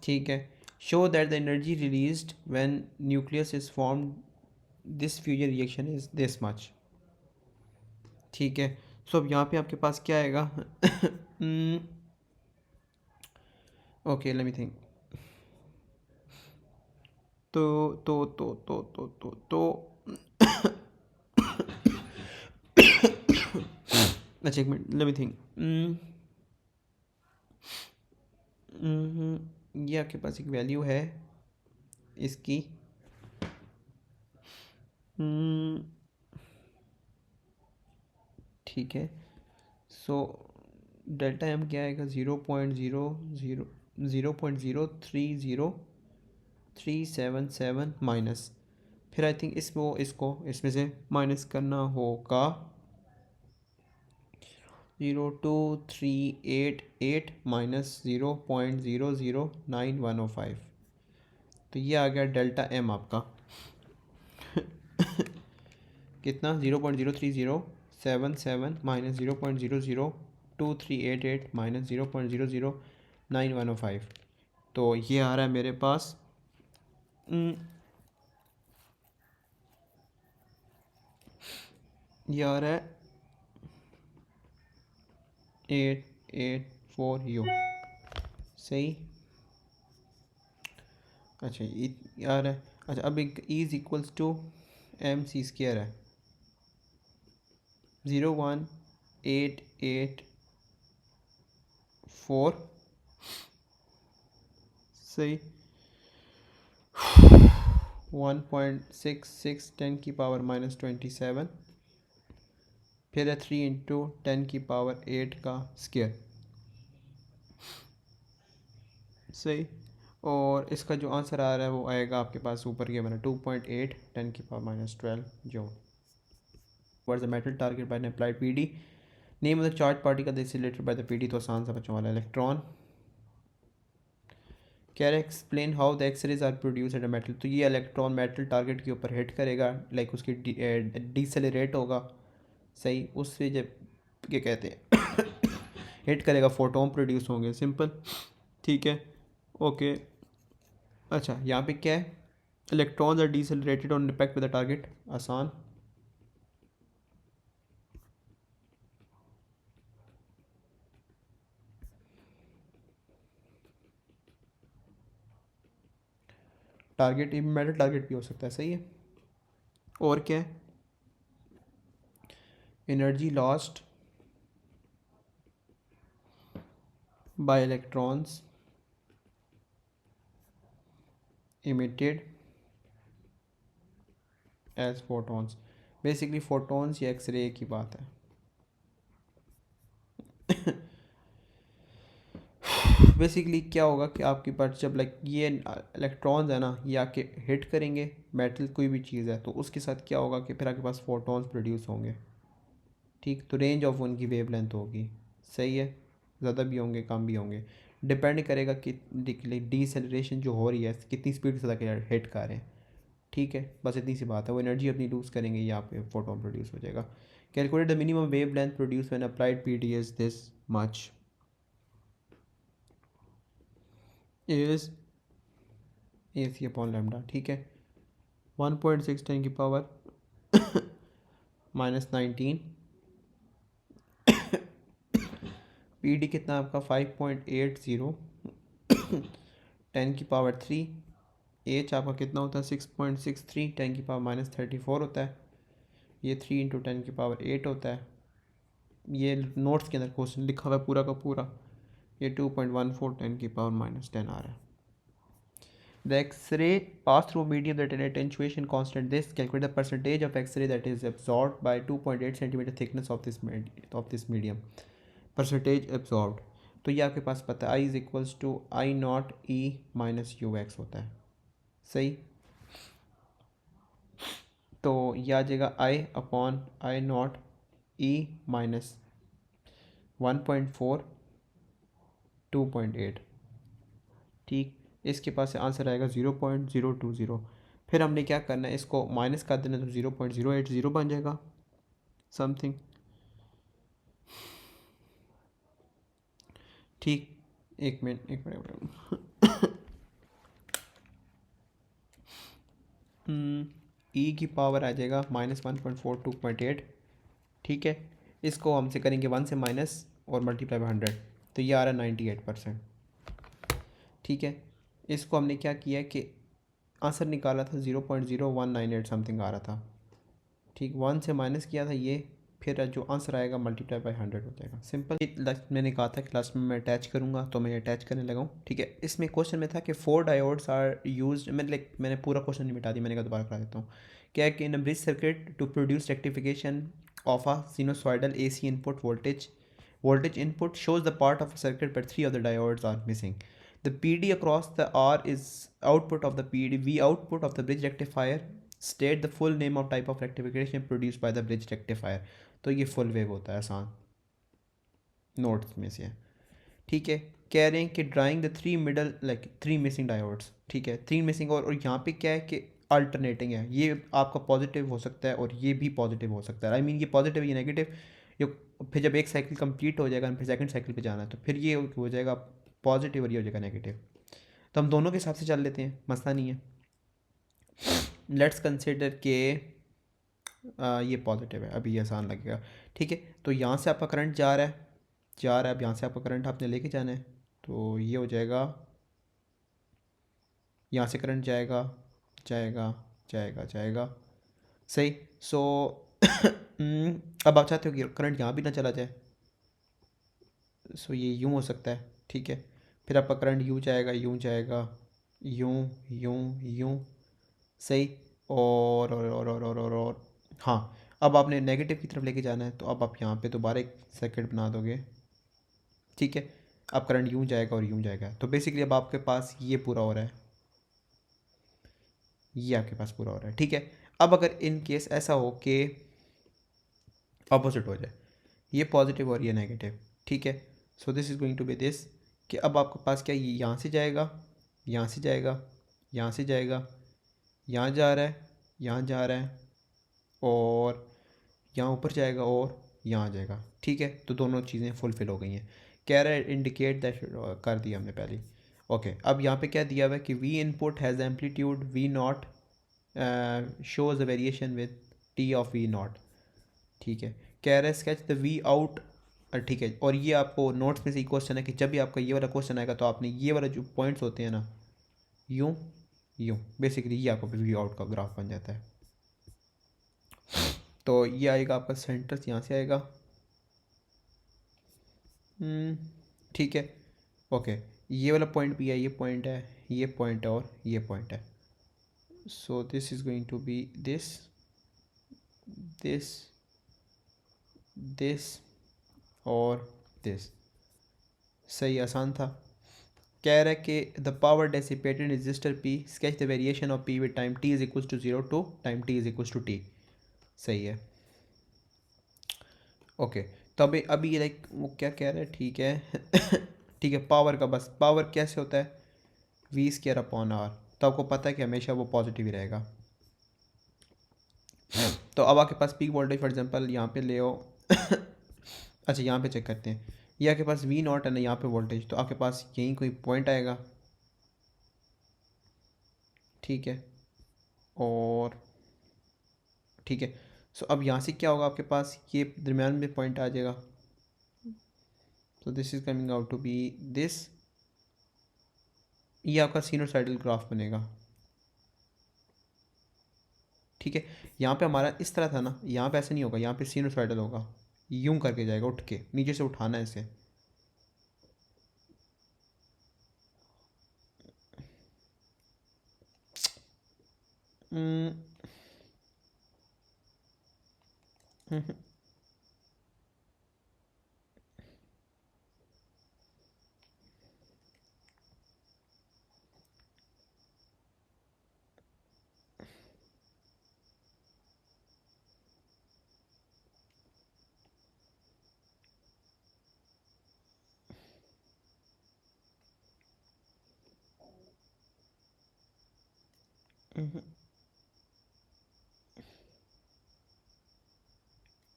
ठीक है. Show that the energy released when nucleus is formed, this fusion reaction is this much. ठीक है. सो अब यहाँ पे आपके पास क्या आएगा. Okay let me think. तो अच्छा एक मिनट, लेट मी थिंक. ये आपके पास एक वैल्यू है इसकी. ठीक है. सो डेल्टा एम क्या आएगा, 0.0030377 माइनस, फिर आई थिंक इसको इसमें से माइनस करना होगा 02388 माइनस 0.009105. तो ये आ गया डेल्टा एम आपका. कितना, 0.03077 माइनस 0.002388 माइनस 0.009105. तो ये आ रहा है मेरे पास ये आ रहा है 884 यू, सही। अच्छा ये आ रहा है। अच्छा अब एक is equals to M C square है, 01884, सही। 1.66 10⁻⁻27, फिर है 3 × 10⁸ का स्क्वायर, सही। और इसका जो आंसर आ रहा है वो आएगा आपके पास ऊपर के मैंने 2.8 10⁻⁻12 joule. What is the metal target by an applied P D, name of the charge particle that is related by the P D, तो आसान सा बच्चों वाला इलेक्ट्रॉन। कह रहे explain how the X-rays are produce at a metal, तो ये electron metal target के ऊपर हिट करेगा, लाइक उसकी डिसेलरेट होगा, सही। उससे जब क्या कहते हैं हिट करेगा, फोटोन प्रोड्यूस होंगे, सिंपल, ठीक है, ओके। अच्छा यहाँ पे क्या है, electrons are decelerated on impact with the target, आसान। टारगेट मेटल टारगेट भी हो सकता है, सही है। और क्या है, energy lost by electrons emitted as photons, basically photons या एक्सरे की बात है। बेसिकली क्या होगा कि आपके पास जब लाइक ये इलेक्ट्रॉन्स है ना, ये आके हिट करेंगे मेटल कोई भी चीज़ है, तो उसके साथ क्या होगा कि फिर आपके पास फोटोन्स प्रोड्यूस होंगे, ठीक। तो रेंज ऑफ उनकी वेवलेंथ होगी, सही है, ज़्यादा भी होंगे कम भी होंगे, डिपेंड करेगा कि डीसेलरेशन जो हो रही है कितनी स्पीड से तक हिट कर रहे हैं, ठीक है। बस इतनी सी बात है, वो एनर्जी अपनी लूज़ करेंगे, यहाँ पे फोटोन प्रोड्यूस हो जाएगा। Calculate the minimum wavelength produce when applied P D is this much, is a C upon lambda, ठीक है। 1.6 10⁻⁻19, पी डी कितना आपका 5.80 10⁻³ एच आपका कितना होता है 6.63 10⁻⁻34 होता है, ये 3 × 10⁸ होता है। ये नोट्स के अंदर क्वेश्चन लिखा हुआ है पूरा का पूरा, ये 2.14 10⁻⁻10 आ रहा है। The X ray pass through medium that at attenuation constant, this calculate the percentage of x-ray that is absorbed by 2.8 cm thickness of this medium, percentage absorbed. तो ये आपके पास पता है I is equals to I naught e minus u x होता है, सही। तो ये आ जाएगा I upon I naught e minus 1.4 2.8, ठीक। इसके पास से आंसर आएगा 0.020। फिर हमने क्या करना है, इसको माइनस कर देना तो 0.080 बन जाएगा समथिंग, ठीक। एक मिनट एक मिनट ई की पावर आ जाएगा -1.4 2.8, ठीक है। इसको हमसे करेंगे 1 से माइनस और मल्टीप्लाई बाई 100, तो ये आ रहा है 98%, ठीक है। इसको हमने क्या किया कि आंसर निकाला था 0.0198 समथिंग आ रहा था, ठीक। 1 से माइनस किया था ये, फिर जो आंसर आएगा मल्टीप्लाई बाई 100 हो जाएगा, सिंपल। मैंने कहा था क्लास में मैं अटैच करूँगा, तो मैं अटैच करने लगा हूँ, ठीक है। इसमें क्वेश्चन में था कि 4 डायोड्स आर यूज्ड, मैंने पूरा क्वेश्चन नहीं मिटा दिया, मैंने कहा दोबारा करा देता हूँ। क्या है कि in a bridge circuit to produce rectification of a sinusoidal AC input voltage input shows the part of a circuit but 3 of the diodes are missing. The PD across the R is output of the PD, V output of the bridge rectifier. State the full name of type of rectification produced by the bridge rectifier. तो ये full wave होता है, आसान notes में से है, ठीक है। कह रहे हैं कि drawing the 3 middle like 3 missing diodes, ठीक है, 3 मिसिंग। और यहाँ पे क्या है कि अल्टरनेटिंग है, ये आपका पॉजिटिव हो सकता है और ये भी पॉजिटिव हो सकता है, आई मीन ये पॉजिटिव ये नेगेटिव, ये फिर जब एक साइकिल कंप्लीट हो जाएगा फिर सेकंड साइकिल पे जाना है, तो फिर ये हो जाएगा पॉजिटिव और ये हो जाएगा नेगेटिव। तो हम दोनों के हिसाब से चल लेते हैं, मसला नहीं है। लेट्स कंसिडर के ये पॉजिटिव है, अभी ये आसान लगेगा। ठीक है, तो यहाँ से आपका करंट जा रहा है, जा रहा है। अब यहाँ से आपका करंट आपने लेके जाना है, तो ये हो जाएगा, यहाँ से करंट जाएगा, जाएगा, जाएगा, जाएगा। सही। सो अब आप चाहते हो कि करंट यहाँ भी ना चला जाए, सो ये यूँ हो सकता है। ठीक है, फिर आपका करंट यूँ जाएगा, यूँ जाएगा, यूँ, यूँ, यूँ। सही। और हाँ, अब आपने नेगेटिव की तरफ लेके जाना है, तो अब आप यहाँ पे दोबारा एक सर्किट बना दोगे। ठीक है, अब करंट यूँ जाएगा और यूँ जाएगा, तो बेसिकली अब आपके पास ये पूरा हो रहा है, ये आपके पास पूरा हो रहा है। ठीक है, अब अगर इन केस ऐसा हो कि ऑपोजिट हो जाए, ये पॉजिटिव और ये नेगेटिव, ठीक है, so this is going to be this, कि अब आपके पास क्या, ये यहाँ से जाएगा, यहाँ से जाएगा, यहाँ से जाएगा, यहाँ जा रहा है, यहाँ जा रहा है, और यहाँ ऊपर जाएगा और यहाँ जाएगा। ठीक है, तो दोनों चीज़ें फुलफ़िल हो गई हैं। कह रहा है इंडिकेट दैट, कर दिया हमने पहले। ओके, अब यहाँ पे क्या दिया हुआ है कि V input has amplitude V naught shows a variation with T of V naught. ठीक है, कह रहा है स्केच द वी आउट। ठीक है, और ये आपको नोट्स में से ही क्वेश्चन है कि जब भी आपका ये वाला क्वेश्चन आएगा तो आपने ये वाला जो पॉइंट्स होते हैं ना, यूँ यूँ, बेसिकली ये आपका वी आउट का ग्राफ बन जाता है। तो ये आएगा आपका सेंटर यहाँ से आएगा। ठीक है, ओके, ये वाला पॉइंट भी है, ये पॉइंट है, ये पॉइंट है, और ये पॉइंट है। So this is going to be this, this, this और दिस। सही, आसान था। कह रहा है कि the power dissipated resistor P, sketch the variation of P with time T is equal to 0 to time T is equal to T. सही है। ओके, तो अभी ये लाइक वो क्या कह रहा है, ठीक है ठीक है, पावर का बस, पावर कैसे होता है, वी स्क्वायर अपॉन आर, तो आपको पता है कि हमेशा वो पॉजिटिव ही रहेगा। तो अब आपके पास पीक वोल्टेज फॉर एग्जांपल यहाँ पे ले आओ अच्छा, यहाँ पे चेक करते हैं, ये आपके पास वी नॉट है ना, यहाँ पे वोल्टेज, तो आपके पास यहीं कोई पॉइंट आएगा। ठीक है, और ठीक है, सो अब यहाँ से क्या होगा, आपके पास ये दरमियान में पॉइंट आ जाएगा, तो this is coming out to be this, ये आपका सिनोसाइडल ग्राफ बनेगा। ठीक है, यहाँ पे हमारा इस तरह था ना, यहाँ पे ऐसे नहीं होगा, यहाँ पे सिनोसाइडल होगा, यूं करके जाएगा, उठ के नीचे से उठाना है इसे। हम्म, हम्म,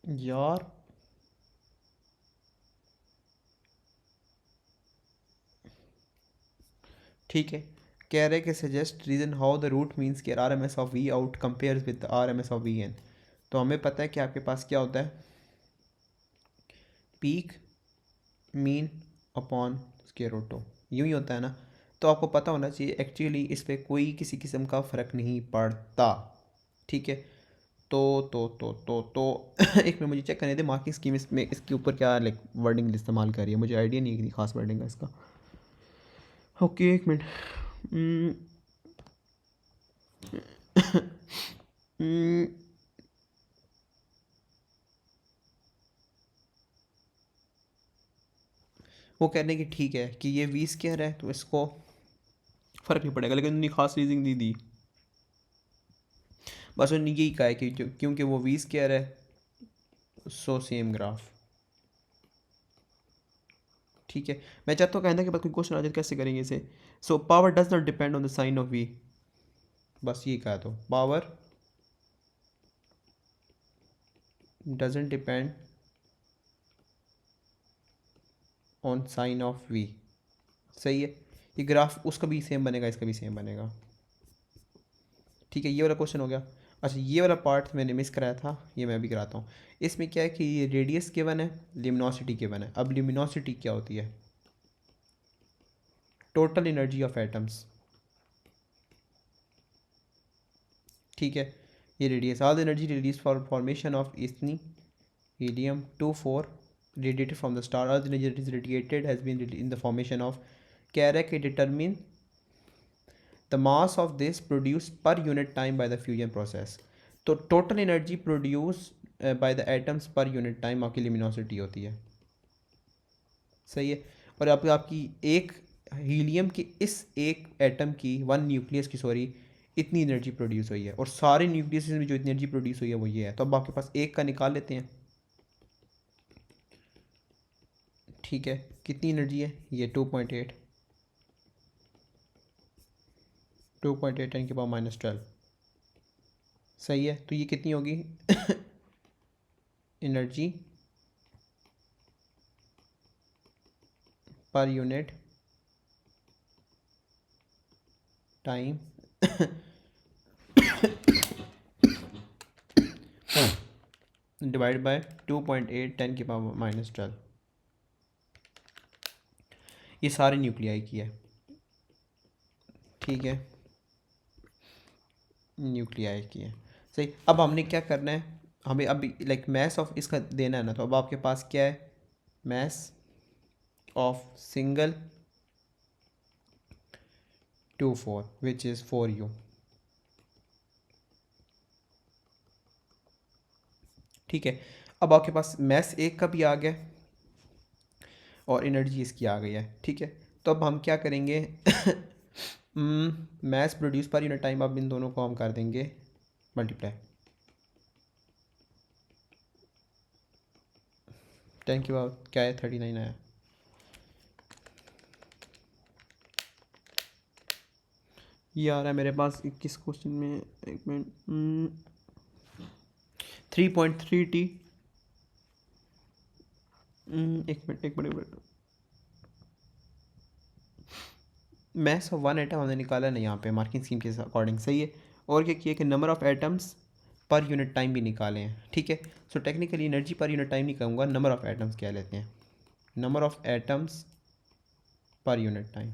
यार ठीक है, कह रहे कि suggest reason how the root means के R M S of V out compare with R M S of V in. तो हमें पता है कि आपके पास क्या होता है, peak mean upon square root two, यूँ ही होता है ना। तो आपको पता होना चाहिए एक्चुअली इस पर कोई किसी किस्म का फ़र्क नहीं पड़ता। ठीक है, तो एक मिनट मुझे चेक करने दे मार्किंग स्कीम इसमें इसके ऊपर क्या लाइक वर्डिंग इस्तेमाल कर रही है, मुझे आइडिया नहीं है कि खास वर्डिंग है इसका। ओके, एक मिनट। हम्म, हम्म, वो कहने की ठीक है कि ये वी स्क्वायर है तो इसको फ़र्क नहीं पड़ेगा, लेकिन उन्होंने खास रीजनिंग नहीं दी, बस उन्होंने यही कहा है कि क्योंकि वो वी स्क्वायर है, सो सेम ग्राफ। ठीक है, मैं चाहता हूँ कहने के बाद कोई क्वेश्चन आ जाए कैसे करेंगे इसे। So power does not depend on the sine of V, बस ये कहा, तो power doesn't depend on sine of V. सही है, ये ग्राफ उसका भी सेम बनेगा, इसका भी सेम बनेगा। ठीक है, ये वाला क्वेश्चन हो गया। अच्छा ये वाला पार्ट मैंने मिस कराया था, ये मैं भी कराता हूँ। इसमें क्या है कि ये रेडियस गिवन है, लिमिनोसिटी गिवन है। अब लिमिनोसिटी क्या होती है? टोटल एनर्जी ऑफ एटम्स, ठीक है। ये radius, all the energy release for formation of इतनी helium 24 radiated from the star. All the energy that is radiated has been in the formation of Carrack. Determine the mass of this produced per unit time by the fusion process. तो total energy produce by the atoms पर unit time आपकी लिमिनोसिटी होती है, सही है। और आपकी एक हीलियम की इस एक एटम की, वन न्यूक्लियस की सॉरी, इतनी एनर्जी प्रोड्यूस हुई है, और सारे न्यूक्लियस में जो इतनी एनर्जी प्रोड्यूस हुई है वो ये है। तो अब आपके पास एक का निकाल लेते हैं, ठीक है। कितनी एनर्जी है ये? 2.8 10 की पावर -12, सही है। तो ये कितनी होगी एनर्जी पर यूनिट टाइम डिवाइड बाय 2.8 10 की पावर -12। ये सारे न्यूक्लियाई की है, ठीक है, न्यूक्लियाई की है, सही। अब हमने क्या करना है, हमें अभी लाइक मैस ऑफ इसका देना है ना। तो अब आपके पास क्या है? Mass of single 24 which is 4u, ठीक है। अब आपके पास मैस एक का भी आ गया और एनर्जी इसकी आ गई है, ठीक है। तो अब हम क्या करेंगे mass produce per unit time, अब इन दोनों को हम कर देंगे मल्टीप्लाई। 10 की पावर क्या है? 39 आया। ये आ रहा है मेरे पास 21 क्वेश्चन में, एक मिनट, 3.3 t, एक minute, mass of one atom हमने निकाला नहीं यहाँ पे मार्किंग स्कीम के अकॉर्डिंग, सही है। और क्या किया कि नंबर ऑफ एटम्स पर यूनिट टाइम भी निकाले हैं, ठीक है। सो टेक्निकली एनर्जी पर यूनिट टाइम नहीं कहूँगा, नंबर ऑफ एटम्स क्या लेते हैं, नंबर ऑफ एटम्स पर यूनिट टाइम,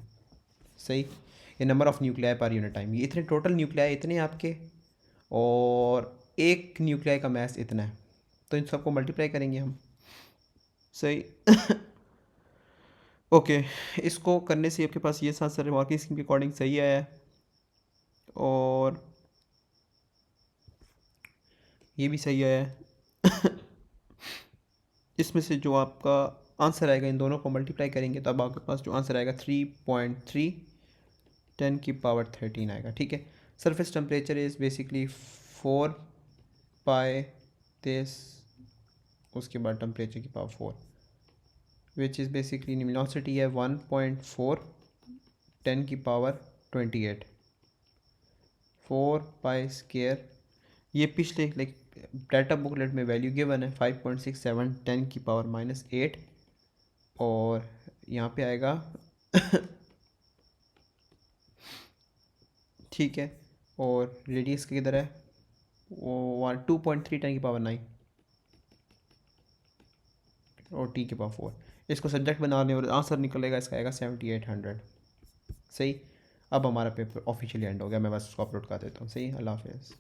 सही। ये नंबर ऑफ न्यूक्लियाई पर यूनिट टाइम, ये इतने टोटल न्यूक्लियाई इतने आपके, और एक न्यूक्लियाई का मैस इतना है, तो इन सबको मल्टीप्लाई करेंगे हम, सही ओके। इसको करने से आपके पास ये साथ सारे मार्किंग स्कीम के अकॉर्डिंग सही आया है, और ये भी सही आया है इसमें से जो आपका आंसर आएगा, इन दोनों को मल्टीप्लाई करेंगे तो अब आपके पास जो आंसर आएगा 3.3 10 की पावर 13 आएगा, ठीक है। Surface temperature is basically 4 pi this, उसके बाद टेम्परेचर की power 4, which is basically luminosity है 1.4 10 की पावर 28, 4 पाई स्क्वायर। ये पिछले लाइक डाटा बुकलेट में वैल्यू गिवन है 5.67 10 की पावर -8, और यहाँ पे आएगा ठीक है। और रेडियस किधर है? वो 2.3 10 की पावर 9 और टी की पावर 4। इसको सब्जेक्ट बना लें और आंसर निकलेगा इसका आएगा 7800, सही। अब हमारा पेपर ऑफिशियली एंड हो गया, मैं बस उसको अपलोड कर देता हूँ, सही। अल्लाह हाफिज़।